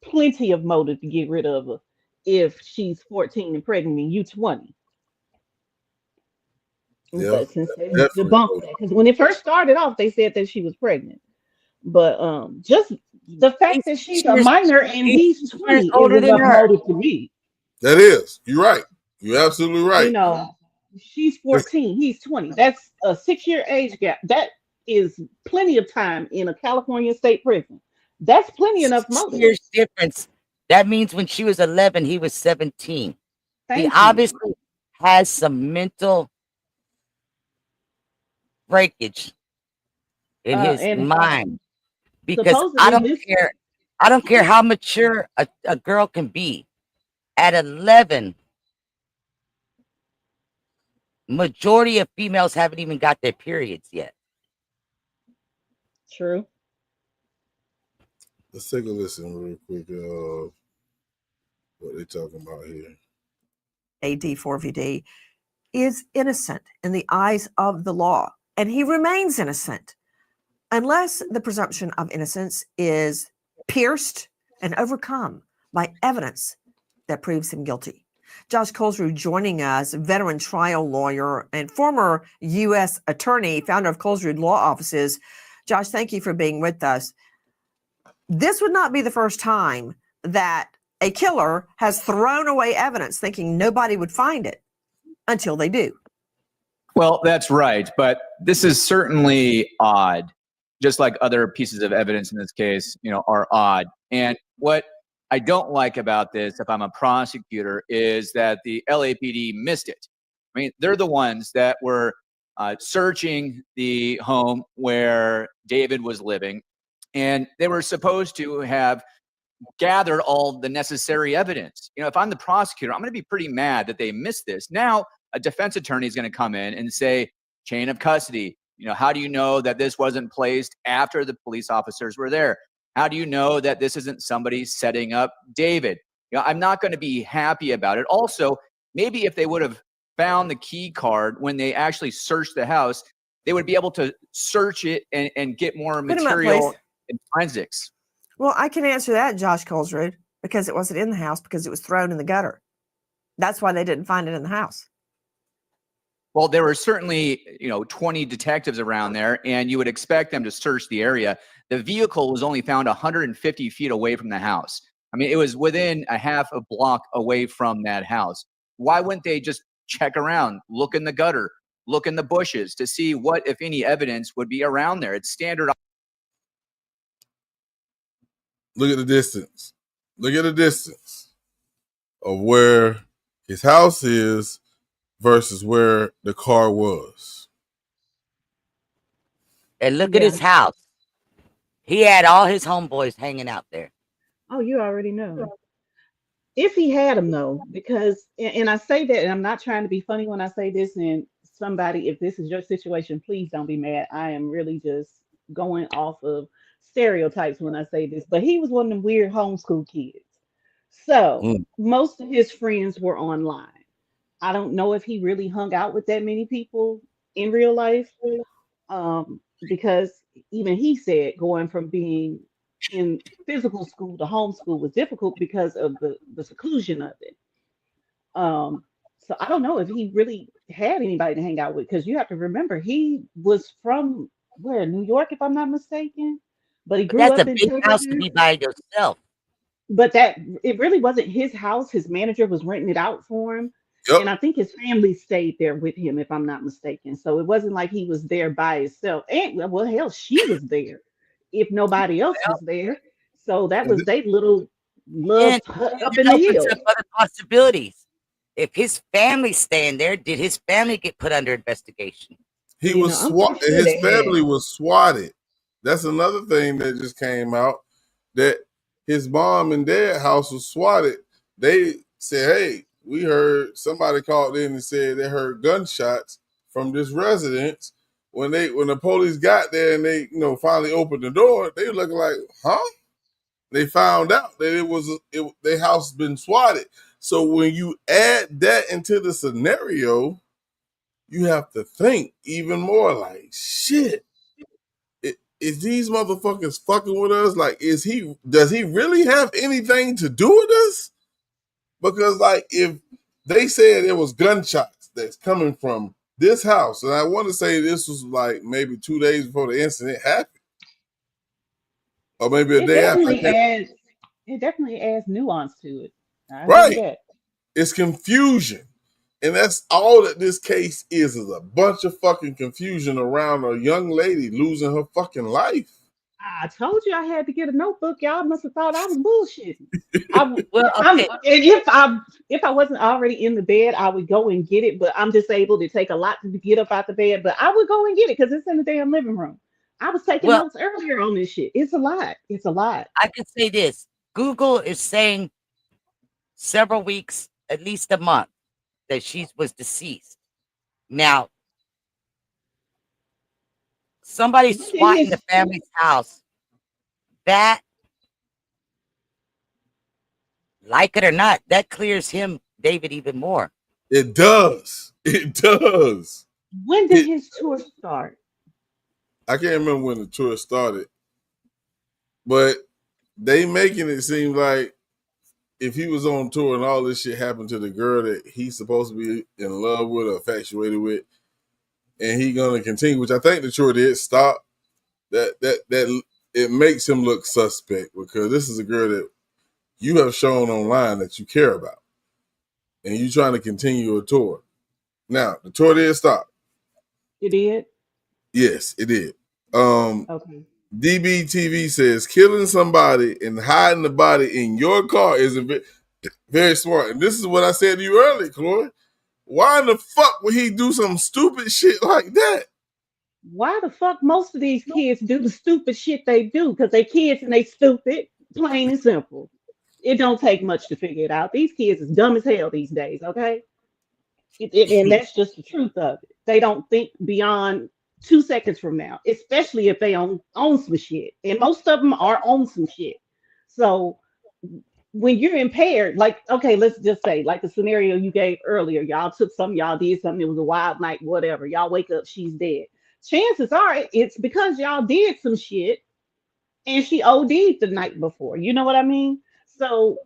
S15: plenty of motive to get rid of her if she's 14 and pregnant and you 20.
S2: Yeah,
S15: but since they debunked that, because when it first started off, they said that she was pregnant. But just the fact that she's a minor and he's 20
S4: older
S15: is
S4: than
S15: enough
S4: her.
S15: motive to me.
S2: That is. You're right. You're absolutely right.
S15: You know, she's 14, he's 20. That's a 6-year age gap. That is plenty of time in a California state prison. That's plenty enough motive.
S4: 6 years difference. That means when she was 11, he was 17.
S15: Thank
S4: he
S15: you.
S4: obviously has some mental breakage in his mind, because I don't care how mature a girl can be. At 11, Majority of females haven't even got their periods yet.
S15: True.
S2: Let's take a listen real quick. What they talking about here?
S8: AD4VD is innocent in the eyes of the law, and he remains innocent unless the presumption of innocence is pierced and overcome by evidence that proves him guilty. Josh Colesrud joining us, veteran trial lawyer and former U.S. attorney, founder of Colesrud Law Offices. Josh, thank you for being with us. This would not be the first time that a killer has thrown away evidence thinking nobody would find it until they do.
S18: Well, that's right. But this is certainly odd, just like other pieces of evidence in this case, are odd. And what I don't like about this, if I'm a prosecutor, is that the LAPD missed it. I mean, they're the ones that were searching the home where David was living, and they were supposed to have gathered all the necessary evidence. If I'm the prosecutor, I'm going to be pretty mad that they missed this. Now, a defense attorney is going to come in and say, chain of custody. How do you know that this wasn't placed after the police officers were there? How do you know that this isn't somebody setting up David? I'm not going to be happy about it. Also, maybe if they would have found the key card when they actually searched the house, they would be able to search it and get more material in forensics.
S8: Well, I can answer that, Josh Colesrud, because it wasn't in the house, because it was thrown in the gutter. That's why they didn't find it in the house.
S18: Well, there were certainly, 20 detectives around there, and you would expect them to search the area. The vehicle was only found 150 feet away from the house. I mean, it was within a half a block away from that house. Why wouldn't they just check around, look in the gutter, look in the bushes to see what, if any, evidence would be around there? It's standard.
S2: Look at the distance. Look at the distance of where his house is versus where the car was.
S4: And look at his house. He had all his homeboys hanging out there.
S15: Oh, you already know. If he had them, though, because, and I say that, and I'm not trying to be funny when I say this, and somebody, if this is your situation, please don't be mad. I am really just going off of stereotypes when I say this, but he was one of them weird homeschool kids. So most of his friends were online. I don't know if he really hung out with that many people in real life, because even he said going from being in physical school to homeschool was difficult because of the seclusion of it. So I don't know if he really had anybody to hang out with, because you have to remember he was from where, New York, if I'm not mistaken, but he grew
S4: That's
S15: up
S4: a
S15: in
S4: big house to
S15: Texas.
S4: be by yourself.
S15: But that it really wasn't his house. His manager was renting it out for him. And I think his family stayed there with him, if I'm not mistaken. So it wasn't like he was there by himself. And well, hell, she was there if nobody else was there. So that was their little love hut up in
S4: it
S15: the
S4: opens
S15: hills.
S4: up other possibilities. If his family's staying there, did his family get put under investigation?
S2: He was swatted. His family was swatted. That's another thing that just came out, that his mom and dad house was swatted. They said, hey, we heard somebody called in and said they heard gunshots from this residence. When the police got there and they finally opened the door, they were looking like, huh? They found out that their house been swatted. So when you add that into the scenario, you have to think even more like, shit. Is these motherfuckers fucking with us? Like, does he really have anything to do with us? Because like, if they said it was gunshots that's coming from this house, and I want to say this was like maybe 2 days before the incident happened, or maybe a day after.
S15: It definitely adds nuance to it. I
S2: Right.
S15: agree with that.
S2: It's confusion. And that's all that this case is a bunch of fucking confusion around a young lady losing her fucking life.
S15: I told you I had to get a notebook. Y'all must have thought I was bullshitting. If I wasn't already in the bed, I would go and get it. But I'm disabled. It take a lot to get up out the bed. But I would go and get it because it's in the damn living room. I was taking notes earlier on this shit. It's a lot. It's a lot.
S4: I could say this. Google is saying several weeks, at least a month, that she was deceased. Now, somebody
S15: When did
S4: swatting the
S15: his
S4: family's house. That, like it or not, that clears him, David, even more.
S2: It does. It does.
S15: when did his tour start?
S2: I can't remember when the tour started, but they making it seem like if he was on tour and all this shit happened to the girl that he's supposed to be in love with or infatuated with, and he gonna continue, which I think the tour did stop. That it makes him look suspect because this is a girl that you have shown online that you care about, and you trying to continue a tour. Now the tour did stop.
S15: It did.
S2: Yes, it did.
S15: Okay.
S2: DBTV says killing somebody and hiding the body in your car is very smart. And this is what I said to you earlier, Chloe. Why in the fuck would he do some stupid shit like that?
S15: Why the fuck most of these kids do the stupid shit they do? Because they kids and they stupid, plain and simple. It don't take much to figure it out. These kids is dumb as hell these days, okay? And that's just the truth of it. They don't think beyond 2 seconds from now, especially if they own some shit. And most of them are on some shit. So when you're impaired, like, okay, let's just say, like the scenario you gave earlier, y'all took something, y'all did something, it was a wild night, whatever. Y'all wake up, she's dead. Chances are it's because y'all did some shit and she OD'd the night before. You know what I mean? So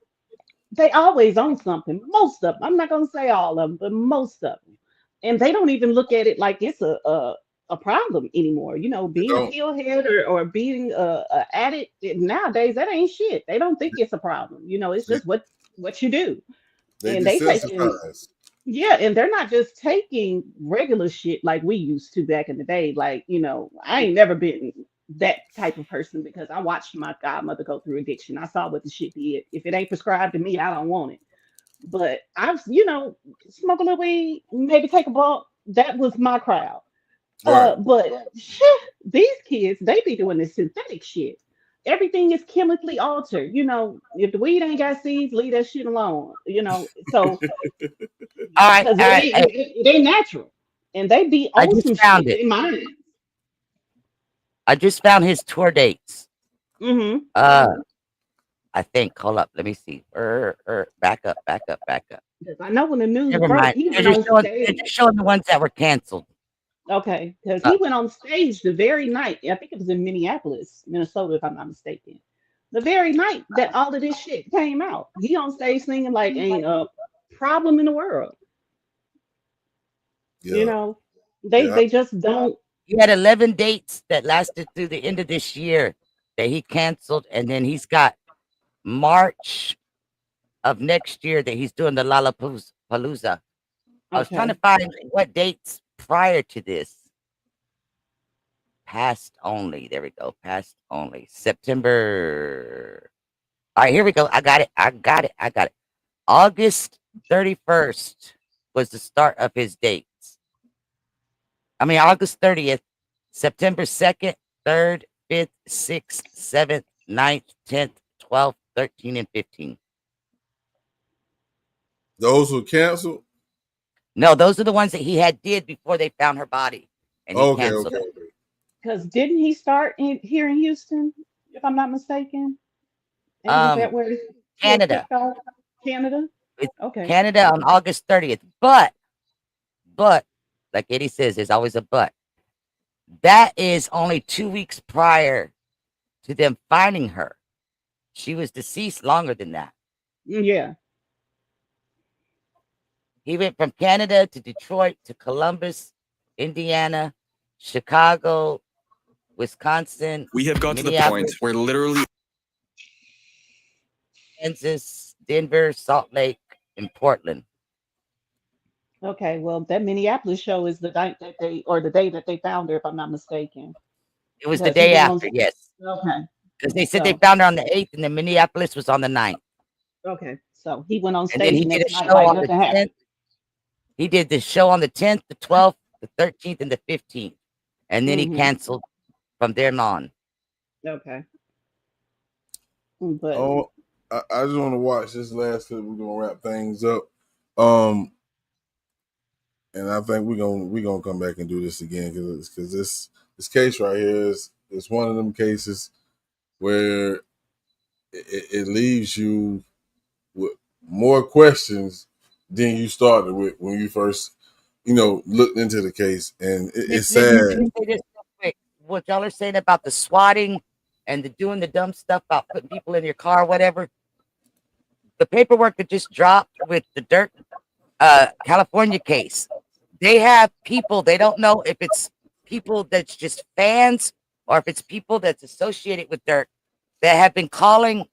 S15: they always own something. Most of them. I'm not gonna say all of them, but most of them. And they don't even look at it like it's a problem anymore. You know,
S2: They
S15: being a
S2: don't.
S15: pillhead or being a addict nowadays, that ain't shit. They don't think it's a problem. You know, it's
S2: They,
S15: just what you do.
S2: they
S15: And they taking
S2: desensitized.
S15: yeah, and they're not just taking regular shit like we used to back in the day. Like, you know, I ain't never been that type of person because I watched my godmother go through addiction. I saw what the shit did. If it ain't prescribed to me, I don't want it. But I've, smoke a little weed, maybe take a bump. That was my crowd.
S2: Right.
S15: But these kids, they be doing this synthetic shit. Everything is chemically altered. You know, if the weed ain't got seeds, leave that shit alone. You know, so
S4: All right,
S15: because
S4: all right.
S15: it ain't natural, and they be
S4: I
S15: on
S4: just
S15: some
S4: found
S15: shit.
S4: it.
S15: They mind.
S4: I just found his tour dates.
S15: Mm-hmm.
S4: I think. Hold up. Let me see. Back up. Back up. Back up.
S15: Because I know when the news
S4: Never
S15: broke,
S4: mind.
S15: he
S4: They're
S15: went
S4: just
S15: on
S4: showing. They're
S15: stage.
S4: just showing the ones that were canceled.
S15: Okay, because
S4: Uh,
S15: he went on stage the very night. I think it was in Minneapolis, Minnesota, if I'm not mistaken. The very night that all of this shit came out, he on stage singing like ain't a problem in the world. You
S2: Yeah.
S15: know,
S2: Yeah.
S15: they just don't.
S4: he had 11 dates that lasted through the end of this year that he canceled, and then he's got March of next year that he's doing the Lollapalooza. I was trying to
S15: Okay,
S4: find what dates prior to this. Past only. There we go. Past only. September. All right, here we go. I got it. I got it. I got it. August 31st was the start of his dates. I mean, August 30th, September 2nd, 3rd, 5th, 6th, 7th, 9th, 10th, 12th, 13, and 15.
S2: Those who canceled.
S4: No, those are the ones that he had did before they found her body, and he
S2: Okay.
S4: canceled
S2: Okay.
S4: them.
S2: Okay.
S15: because didn't he start here in Houston, if I'm not mistaken? Ain't
S4: Um,
S15: that where his tour
S4: Canada.
S15: kicked off? Canada.
S4: It's
S15: Okay.
S4: Canada on August 30th. But, like Eddie says, there's always a but. That is only 2 weeks prior to them finding her. She was deceased longer than that.
S15: Yeah.
S4: He went from Canada to Detroit to Columbus, Indiana, Chicago, Wisconsin,
S19: We have got to the point
S4: Minneapolis,
S19: where literally
S4: Kansas, Denver, Salt Lake, and Portland.
S15: Okay, well, that Minneapolis show is the night that or the day that they found her, if I'm not mistaken,
S4: It was the
S15: because he
S4: day
S15: went on.
S4: after, yes.
S15: Okay,
S4: Because they said they
S15: so
S4: found her on the 8th, and then Minneapolis was on the 9th.
S15: okay, so he went on
S4: And then
S15: stage
S4: he
S15: the
S4: did a
S15: next night
S4: show
S15: like
S4: on the
S15: nothing
S4: 10th.
S15: happened.
S4: He did the show on the 10th, the 12th, the 13th, and the 15th. And then he
S15: Mm-hmm.
S4: canceled from there on.
S15: Okay, but
S2: Oh, I just want to watch this last clip. We're gonna wrap things up. And and I think we're gonna come back and do this again because this case right here is one of them cases where it leaves you with more questions than you started with when you first, looked into the case, and it's
S4: Let
S2: sad.
S4: me say this real quick. What y'all are saying about the swatting and the doing the dumb stuff about putting people in your car, whatever. The paperwork that just dropped with the Dirk California case, they have people, they don't know if it's people that's just fans or if it's people that's associated with Dirk that have been calling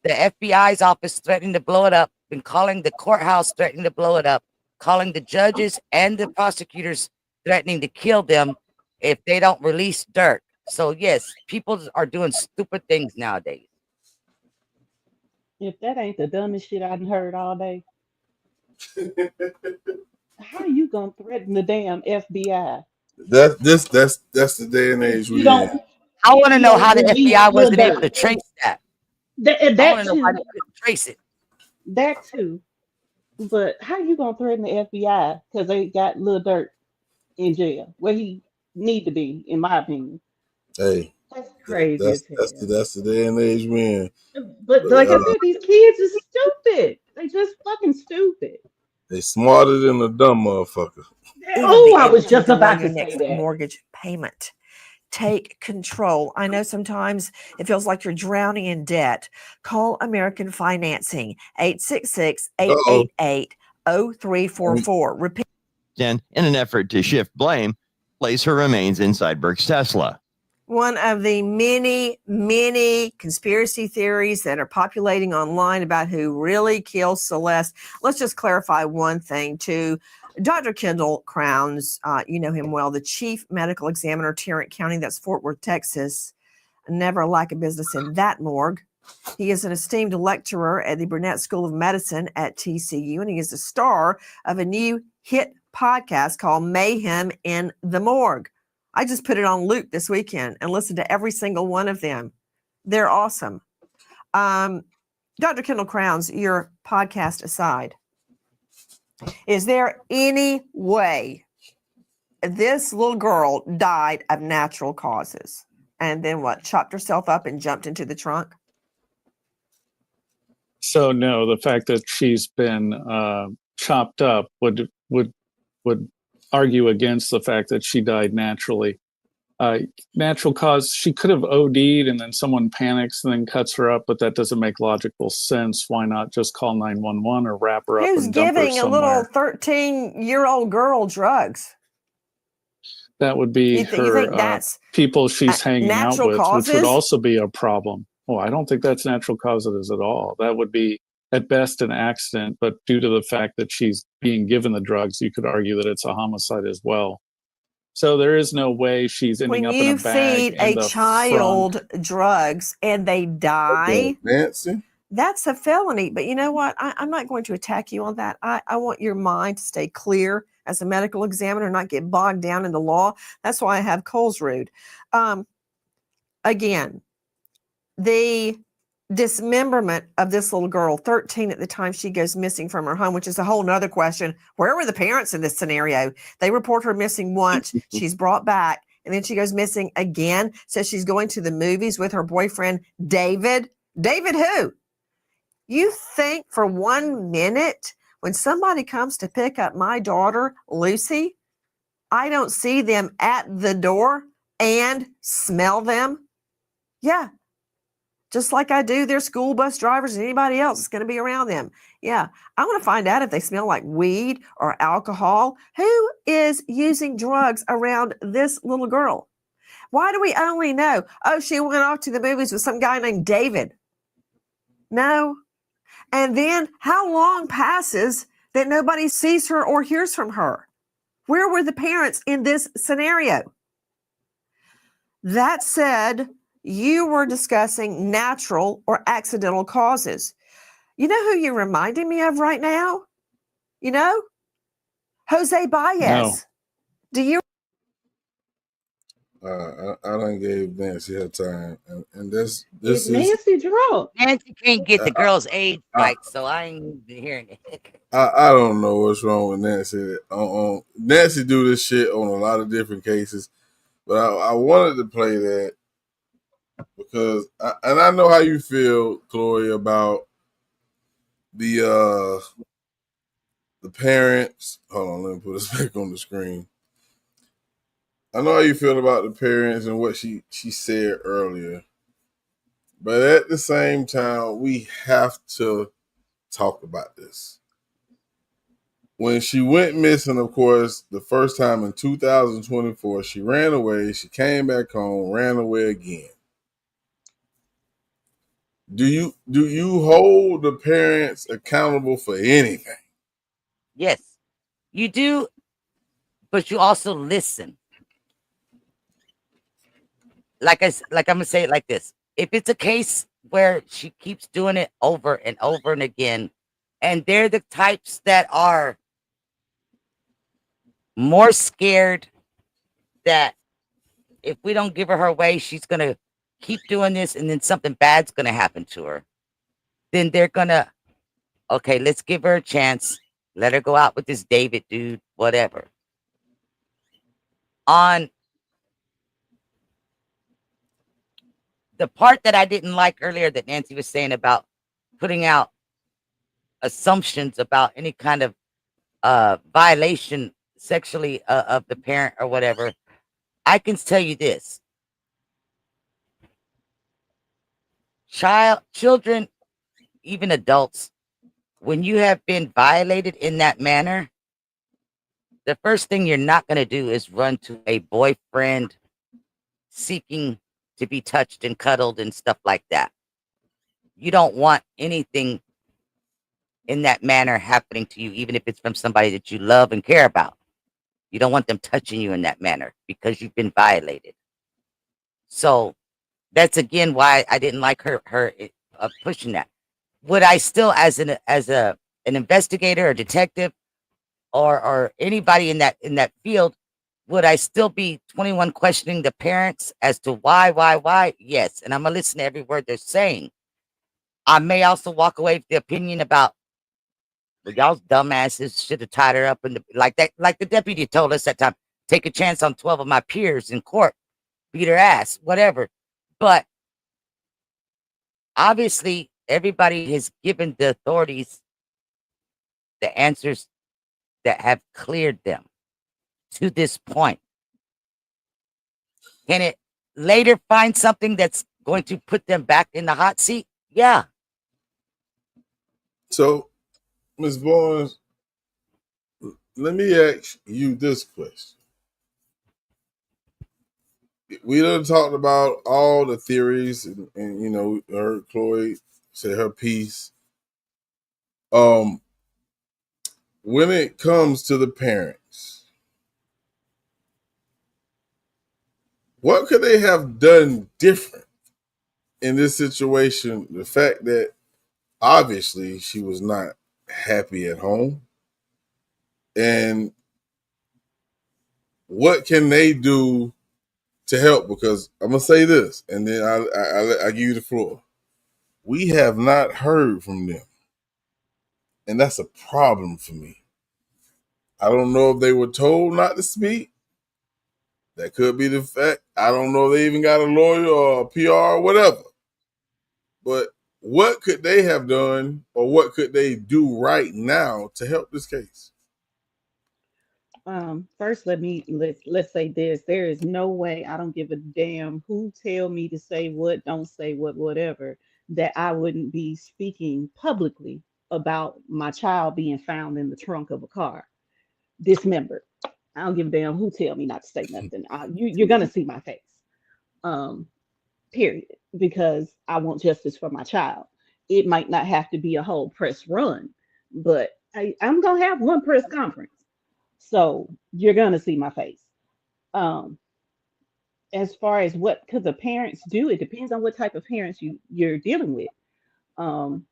S4: the FBI's office threatening to blow it up, been calling the courthouse threatening to blow it up, calling the judges and the prosecutors threatening to kill them if they don't release Dirk. So yes, people are doing stupid things nowadays.
S15: If that ain't the dumbest shit I've heard all day, how you gonna threaten the damn FBI
S2: That's the day and
S15: if
S2: age
S15: you
S2: we in.
S15: don't
S4: I want
S15: if
S4: to
S15: you
S4: know
S15: don't
S4: how the
S15: release
S4: FBI
S15: Lil
S4: wasn't able to
S15: Durk?
S4: trace that.
S15: That
S4: I want
S15: that
S4: to know why
S15: too,
S4: they couldn't trace it.
S15: that too. But how you gonna threaten the FBI because they got Lil Durk in jail where he need to be, in my opinion?
S2: Hey,
S15: That's crazy as hell.
S2: that's the day and age we in.
S15: But
S2: But
S15: like I said, these kids are stupid. They just fucking stupid.
S2: they smarter than a dumb motherfucker.
S8: Even
S15: Oh,
S8: be
S15: I
S8: able
S15: was
S8: to
S15: just
S8: delay
S15: about
S8: your
S15: to say
S8: next
S15: that.
S8: mortgage payment. Take control. I know sometimes it feels like you're drowning in debt. Call American Financing, 866-888-0344. Repeat.
S19: In an effort to shift blame, place her remains inside Burke's Tesla.
S8: One of the many, many conspiracy theories that are populating online about who really killed Celeste. Let's just clarify one thing too. Dr. Kendall Crowns, you know him well, the chief medical examiner, Tarrant County, that's Fort Worth, Texas. Never a lack of business in that morgue. He is an esteemed lecturer at the Burnett School of Medicine at TCU, and he is the star of a new hit podcast called Mayhem in the Morgue. I just put it on loop this weekend and listened to every single one of them. They're awesome. Dr. Kendall Crowns, your podcast aside, is there any way this little girl died of natural causes and then what, chopped herself up and jumped into the trunk?
S20: So no, the fact that she's been chopped up would argue against the fact that she died naturally. Natural cause, she could have OD'd and then someone panics and then cuts her up, but that doesn't make logical sense. Why not just call 911 or wrap her up
S8: Who's
S20: and dump her
S8: giving a little
S20: somewhere?
S8: 13-year-old girl drugs?
S20: That would be
S8: You think
S20: her
S8: that's
S20: people she's hanging out
S8: natural
S20: with, which would
S8: causes?
S20: also be a problem. Well, I don't think that's natural causes at all. That would be at best an accident, but due to the fact that she's being given the drugs, you could argue that it's a homicide as well. So there is no way she's ending
S8: When
S20: up in a
S8: you
S20: bag
S8: feed
S20: in
S8: a
S20: the
S8: child
S20: front.
S8: drugs and they die,
S2: Nancy?
S8: that's a felony. But you know what? I'm not going to attack you on that. I want your mind to stay clear as a medical examiner, not get bogged down in the law. That's why I have Coles Rude. Again, the dismemberment of this little girl, 13 at the time she goes missing from her home, which is a whole nother question. Where were the parents in this scenario? They report her missing once, she's brought back, and then she goes missing again. Says she's going to the movies with her boyfriend, David. David who? You think for 1 minute when somebody comes to pick up my daughter, Lucy, I don't see them at the door and smell them? Yeah. Just like I do their school bus drivers and anybody else that's going to be around them. Yeah, I want to find out if they smell like weed or alcohol. Who is using drugs around this little girl? Why do we only know, oh, she went off to the movies with some guy named David? No. And then how long passes that nobody sees her or hears from her? Where were the parents in this scenario? That said, you were discussing natural or accidental causes. You know who you're reminding me of right now? You know? Jose Baez.
S20: No.
S8: Do you?
S2: I done gave Nancy her time, and this
S15: Is
S2: is
S15: Nancy drunk?
S4: Nancy can't get the
S2: I,
S4: girl's age
S2: I,
S4: right, so I ain't hearing it.
S2: I don't know what's wrong with Nancy. Nancy do this shit on a lot of different cases, but I wanted to play that because I know how you feel, Chloe, about the parents. Hold on, let me put this back on the screen. I know how you feel about the parents and what she said earlier, but at the same time, we have to talk about this. When she went missing, of course, the first time in 2024, she ran away. She came back home, ran away again. Do you hold the parents accountable for anything?
S4: Yes, you do, but you also listen. Like I'm gonna say it like this: if it's a case where she keeps doing it over and over and again, and they're the types that are more scared that if we don't give her way, she's gonna keep doing this, and then something bad's gonna happen to her, then they're gonna, okay, let's give her a chance. Let her go out with this David dude, whatever. On the part that I didn't like earlier that Nancy was saying about putting out assumptions about any kind of violation sexually of the parent or whatever, I can tell you this. Children, even adults, when you have been violated in that manner, the first thing you're not going to do is run to a boyfriend seeking to be touched and cuddled and stuff like that. You don't want anything in that manner happening to you, even if it's from somebody that you love and care about. You don't want them touching you in that manner because you've been violated. So that's again why I didn't like her pushing that. Would I still, as an investigator or detective or anybody in that field, would I still be 21 questioning the parents as to why? Yes, and I'm gonna listen to every word they're saying. I may also walk away with the opinion about, well, y'all's dumbasses should have tied her up in like that, like the deputy told us that time. Take a chance on 12 of my peers in court, beat her ass, whatever. But obviously, everybody has given the authorities the answers that have cleared them to this point. Can it later find something that's going to put them back in the hot seat? Yeah.
S2: So, Ms. Barnes, let me ask you this question. We done talked about all the theories, and you know, heard Chloe say her piece. When it comes to the parents, what could they have done different in this situation? The fact that obviously she was not happy at home, and what can they do to help? Because I'm gonna say this, and then I give you the floor. We have not heard from them, and that's a problem for me. I don't know if they were told not to speak. That could be the fact. I don't know if they even got a lawyer or a PR or whatever. But what could they have done, or what could they do right now to help this case?
S15: First, let's say this. There is no way, I don't give a damn who tell me to say what, don't say what, whatever, that I wouldn't be speaking publicly about my child being found in the trunk of a car, dismembered. I don't give a damn who tell me not to say nothing. You're gonna see my face. Um, period. Because I want justice for my child. It might not have to be a whole press run, but I'm gonna have one press conference. So you're gonna see my face. Um, as far as what could the parents do, it depends on what type of parents you're dealing with. Um,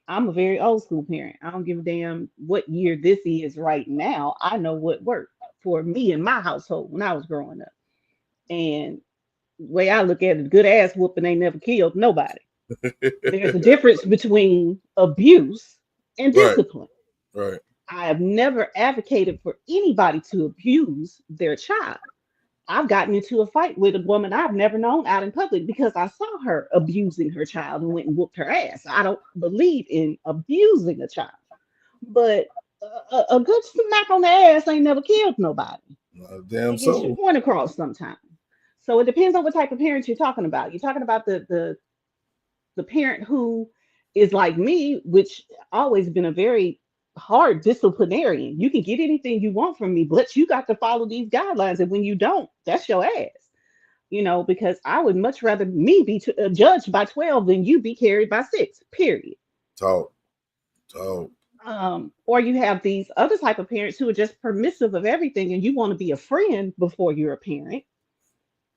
S15: I'm a very old school parent. I don't give a damn what year this is right now. I know what worked for me in my household when I was growing up. And the way I look at it, good ass whooping ain't never killed nobody. There's a difference between abuse and
S2: Right,
S15: discipline.
S2: right.
S15: I have never advocated for anybody to abuse their child. I've gotten into a fight with a woman I've never known out in public because I saw her abusing her child and went and whooped her ass. I don't believe in abusing a child, but a good smack on the ass ain't never killed nobody.
S2: Damn
S15: It gets your
S2: soul.
S15: point across sometimes. So it depends on what type of parent you're talking about. You're talking about the parent who is like me, which always been a very hard disciplinarian. You can get anything you want from me, but you got to follow these guidelines. And when you don't, that's your ass. Because I would much rather me be judged by 12 than you be carried by 6, period.
S2: Talk, talk.
S15: Or you have these other type of parents who are just permissive of everything and you want to be a friend before you're a parent.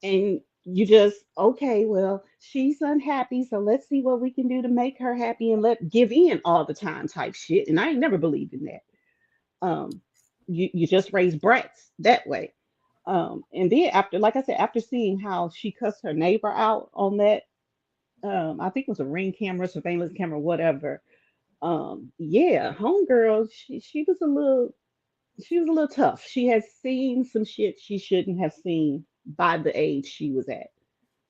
S15: And you just, okay, well, she's unhappy, so let's see what we can do to make her happy and let give in all the time type shit. And I ain't never believed in that. Um, you just raise brats that way. And then after, like I said, after seeing how she cussed her neighbor out on that, I think it was a ring camera, surveillance camera, whatever. Yeah, homegirl, she was a little tough. She had seen some shit she shouldn't have seen by the age she was at.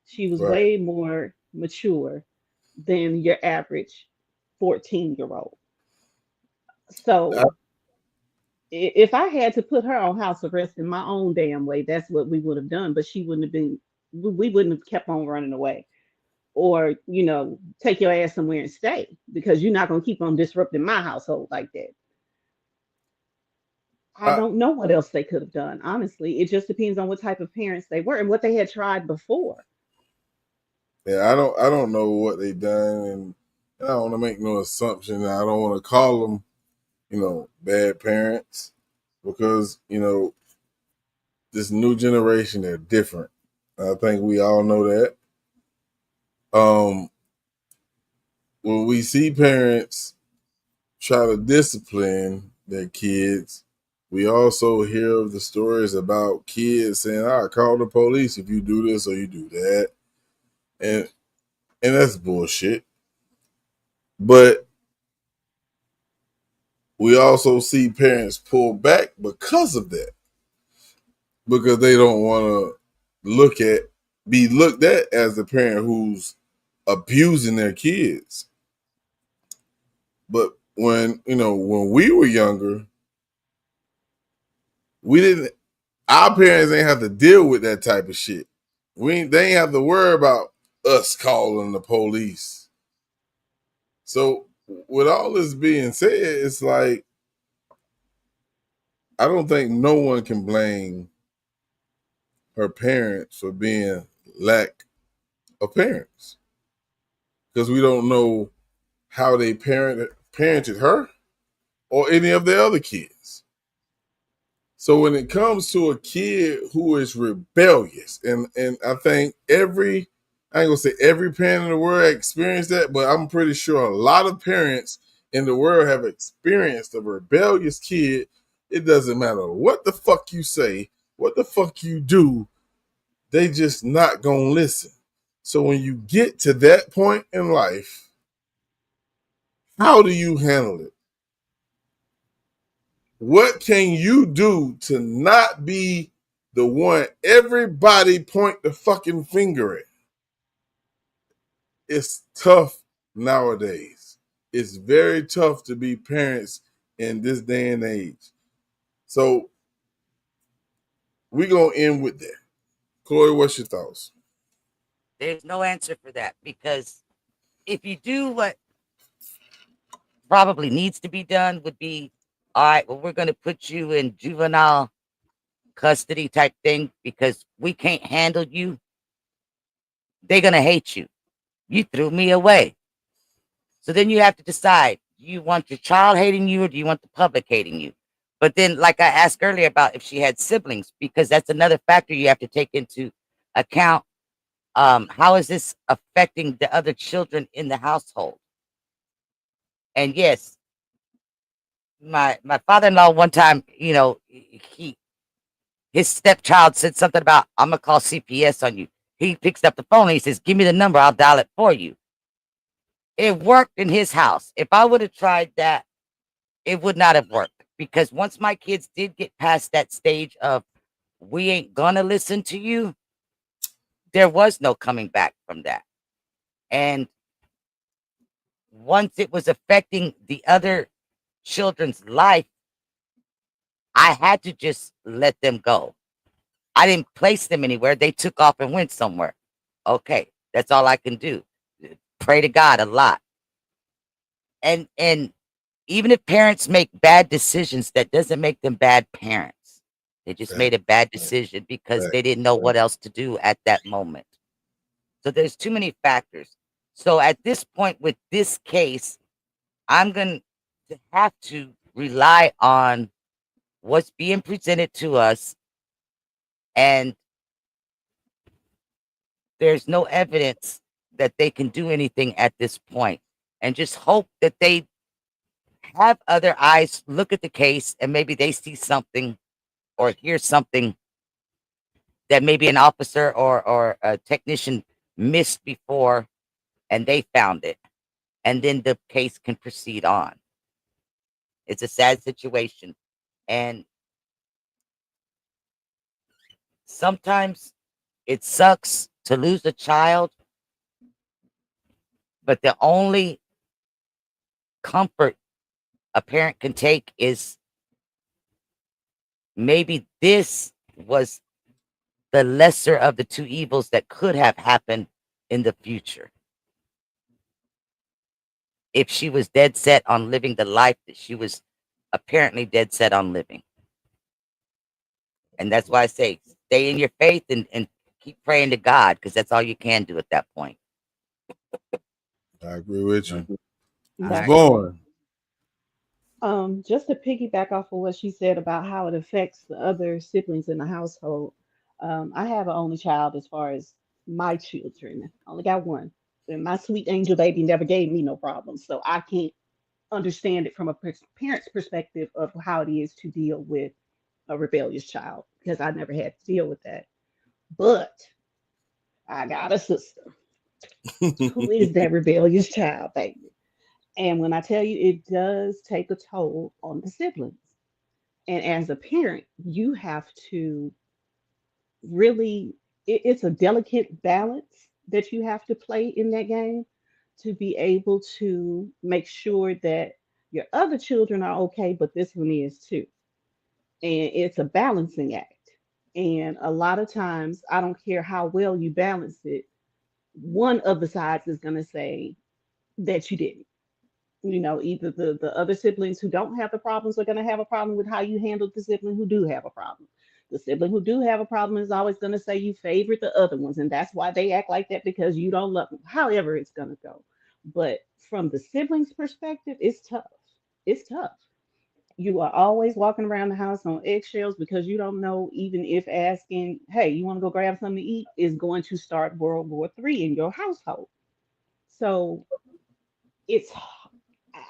S15: She was
S2: Right.
S15: way more mature than your average 14-year-old.
S2: I,
S15: So if I had to put her on house arrest in my own damn way, that's what we would have done. But she wouldn't have been, we wouldn't have kept on running away. Or, take your ass somewhere and stay because you're not going to keep on disrupting my household like that. I
S2: I,
S15: don't know what else they could have done. Honestly, it just depends on what type of parents they were and what they had tried before.
S2: yeah, I don't know what they done, and I don't want to make no assumption. I don't want to call them, bad parents, because this new generation, they're different. I think we all know that. Um, when we see parents try to discipline their kids, we also hear of the stories about kids saying, "I call the police if you do this or you do that," and that's bullshit. But we also see parents pull back because of that, because they don't want to be looked at as the parent who's abusing their kids. But when we were younger, we didn't. Our parents ain't have to deal with that type of shit. They ain't have to worry about us calling the police. So with all this being said, it's like I don't think no one can blame her parents for being lack of parents, because we don't know how they parented her or any of their other kids. So when it comes to a kid who is rebellious, and I think I ain't gonna say every parent in the world experienced that, but I'm pretty sure a lot of parents in the world have experienced a rebellious kid. It doesn't matter what the fuck you say, what the fuck you do, they just not gonna listen. So when you get to that point in life, how do you handle it? What can you do to not be the one everybody point the fucking finger at? It's tough nowadays. It's very tough to be parents in this day and age. So we're going to end with that. Chloe, what's your thoughts?
S4: There's no answer for that, because if you do what probably needs to be done would be, all right, well, we're going to put you in juvenile custody type thing because we can't handle you. They're going to hate you. You threw me away. So then you have to decide, do you want your child hating you or do you want the public hating you? But then, like I asked earlier about if she had siblings, because that's another factor you have to take into account. How is this affecting the other children in the household? And yes, my father-in-law one time, he his stepchild said something about, I'm going to call CPS on you. He picks up the phone and he says, give me the number. I'll dial it for you. It worked in his house. If I would have tried that, it would not have worked, because once my kids did get past that stage of, we ain't going to listen to you, there was no coming back from that. And once it was affecting the other children's life, I had to just let them go. I didn't place them anywhere. They took off and went somewhere. Okay, that's all I can do. Pray to God a lot. And even if parents make bad decisions, that doesn't make them bad parents. They just made a bad decision because they didn't know what else to do at that moment. So there's too many factors. So at this point with this case, I'm going to have to rely on what's being presented to us, and there's no evidence that they can do anything at this point, and just hope that they have other eyes look at the case and maybe they see something or hear something that maybe an officer or a technician missed before, and they found it, and then the case can proceed on. It's a sad situation, and sometimes it sucks to lose a child, but the only comfort a parent can take is maybe this was the lesser of the two evils that could have happened in the future. If she was dead set on living the life that she was apparently dead set on living. And that's why I say stay in your faith and keep praying to God, because that's all you can do at that point.
S2: I agree with you.
S15: That's
S2: Born.
S15: Just to piggyback off of what she said about how it affects the other siblings in the household. I have an only child as far as my children. I only got one. And my sweet angel baby never gave me no problems. So I can't understand it from a parent's perspective of how it is to deal with a rebellious child, because I never had to deal with that. But I got a sister who is that rebellious child, baby. And when I tell you, it does take a toll on the siblings. And as a parent, you have to really, it's a delicate balance that you have to play in that game to be able to make sure that your other children are okay, but this one is too. And it's a balancing act. And a lot of times, I don't care how well you balance it, one of the sides is going to say that you didn't. Either the other siblings who don't have the problems are going to have a problem with how you handled the sibling who do have a problem. The sibling who do have a problem is always going to say you favorite the other ones, and that's why they act like that, because you don't love them. However, it's going to go. But from the siblings' perspective, it's tough. It's tough. You are always walking around the house on eggshells because you don't know, even if asking, hey, you want to go grab something to eat, is going to start World War III in your household. So it's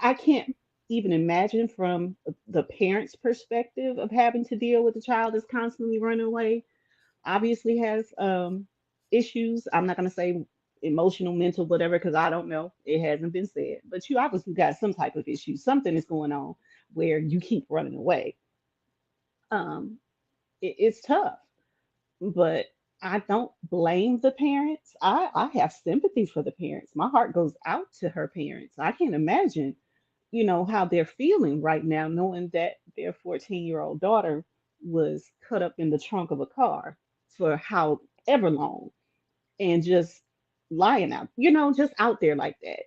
S15: I can't even imagine from the parent's perspective of having to deal with a child that's constantly running away. Obviously has issues. I'm not going to say emotional, mental, whatever, because I don't know. It hasn't been said. But you obviously got some type of issue. Something is going on where you keep running away. Um, it's tough, but I don't blame the parents. I have sympathy for the parents. My heart goes out to her parents. I can't imagine, how they're feeling right now, knowing that their 14-year-old daughter was cut up in the trunk of a car for however long and just lying out, just out there like that.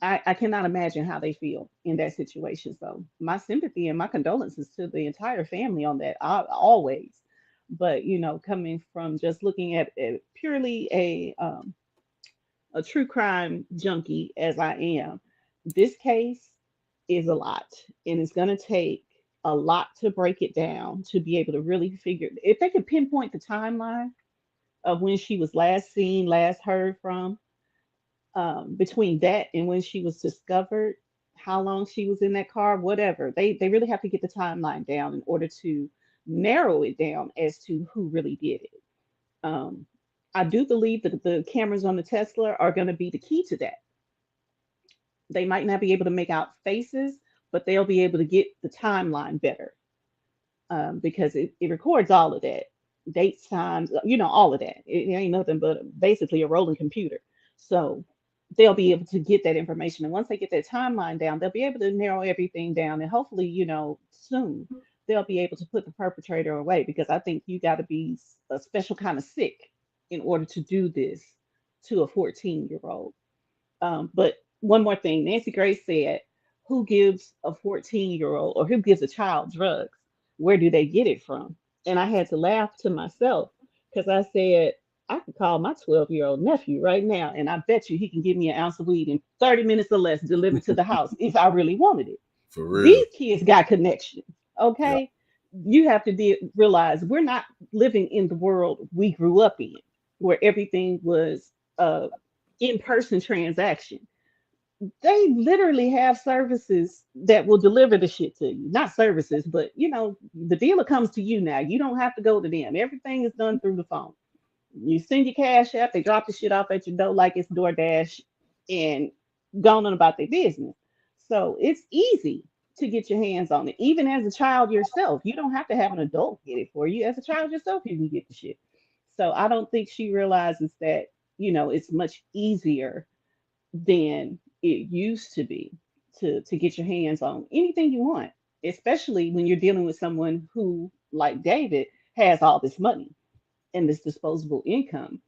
S15: I cannot imagine how they feel in that situation. So my sympathy and my condolences to the entire family on that, always. But coming from just looking at it purely a true crime junkie as I am, this case is a lot, and it's going to take a lot to break it down to be able to really figure. If they could pinpoint the timeline of when she was last seen, last heard from, between that and when she was discovered, how long she was in that car, whatever. They really have to get the timeline down in order to narrow it down as to who really did it. Um, I do believe that the cameras on the Tesla are going to be the key to that. They might not be able to make out faces, but they'll be able to get the timeline better, because it records all of that, dates, times, all of that. It ain't nothing but basically a rolling computer. So they'll be able to get that information. And once they get that timeline down, they'll be able to narrow everything down. And hopefully, soon they'll be able to put the perpetrator away, because I think you got to be a special kind of sick in order to do this to a 14-year-old. But one more thing, Nancy Grace said, who gives a 14-year-old or who gives a child drugs? Where do they get it from? And I had to laugh to myself, because I said, I could call my 12-year-old nephew right now, and I bet you he can give me an ounce of weed in 30 minutes or less delivered to the house if I really wanted it.
S2: For real.
S15: These kids got connections,
S2: Yeah.
S15: okay? You have to realize we're not living in the world we grew up in, where everything was in-person transaction. They literally have services that will deliver the shit to you. Not services, but the dealer comes to you now. You don't have to go to them. Everything is done through the phone. You send your cash app, they drop the shit off at your door like it's DoorDash and gone on about their business. So it's easy to get your hands on it. Even as a child yourself, you don't have to have an adult get it for you. As a child yourself, you can get the shit. So I don't think she realizes that, it's much easier than it used to be to get your hands on anything you want, especially when you're dealing with someone who, like David, has all this money and this disposable income.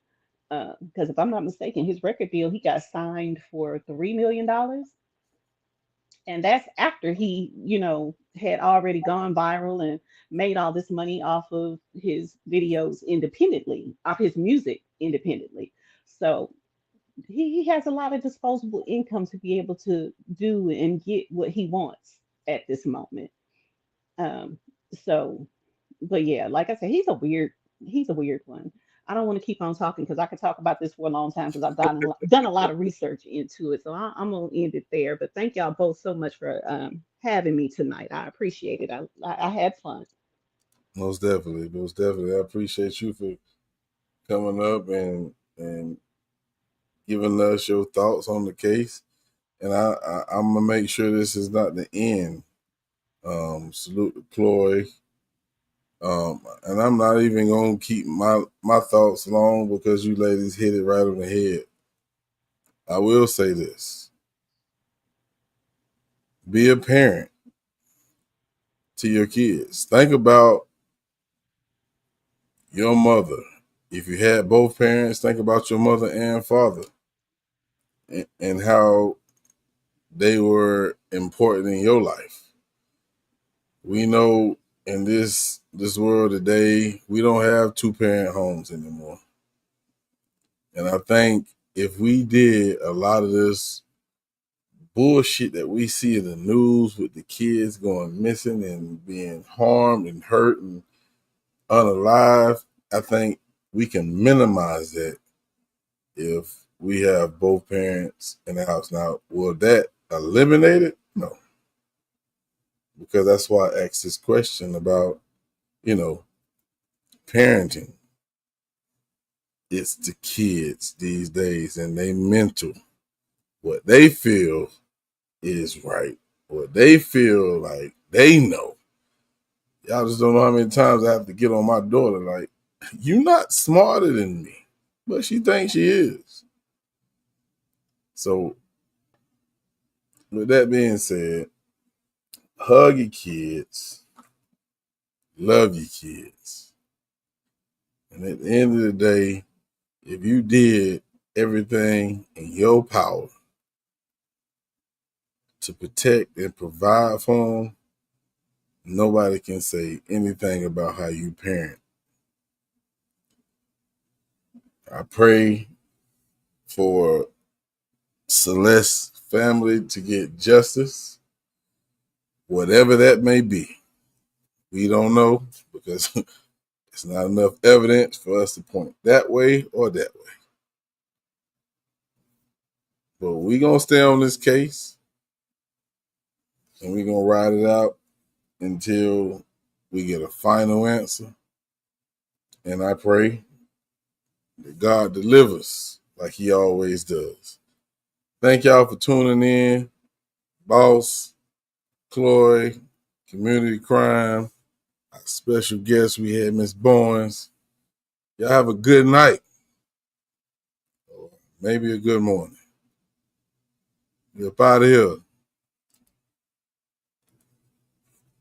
S15: Because if I'm not mistaken, his record deal, he got signed for $3 million. And that's after he, had already gone viral and made all this money off of his videos independently, off his music independently. So he has a lot of disposable income to be able to do and get what he wants at this moment. Um, so, but yeah, like I said, he's a weird one. I don't want to keep on talking because I could talk about this for a long time because I've done a lot of research into it. So I'm gonna end it there. But thank y'all both so much for having me tonight. I appreciate it. I had fun.
S2: Most definitely, most definitely. I appreciate you for coming up and giving us your thoughts on the case. And I'm gonna make sure this is not the end. Salute to Ploy. And I'm not even gonna keep my thoughts long because you ladies hit it right on the head. I will say this: be a parent to your kids. Think about your mother. If you had both parents, think about your mother and father and how they were important in your life. We know in this world today, we don't have 2-parent homes anymore. And I think if we did a lot of this bullshit that we see in the news with the kids going missing and being harmed and hurt and unalive, I think we can minimize that if we have both parents in the house. Now, will that eliminate it? No. Because that's why I asked this question about, parenting. It's the kids these days and they mental. What they feel is right. What they feel like they know. Y'all just don't know how many times I have to get on my daughter like, you're not smarter than me. But she thinks she is. So with that being said, hug your kids, love your kids. And at the end of the day, if you did everything in your power to protect and provide for them, nobody can say anything about how you parent. I pray for Celeste's family to get justice, whatever that may be. We don't know because it's not enough evidence for us to point that way or that way. But we're going to stay on this case and we're going to ride it out until we get a final answer. And I pray that God delivers like he always does. Thank y'all for tuning in. Boss, Chloe, Community Crime, our special guest, we had Miss Bowens. Y'all have a good night. Or maybe a good morning. We're up out of here.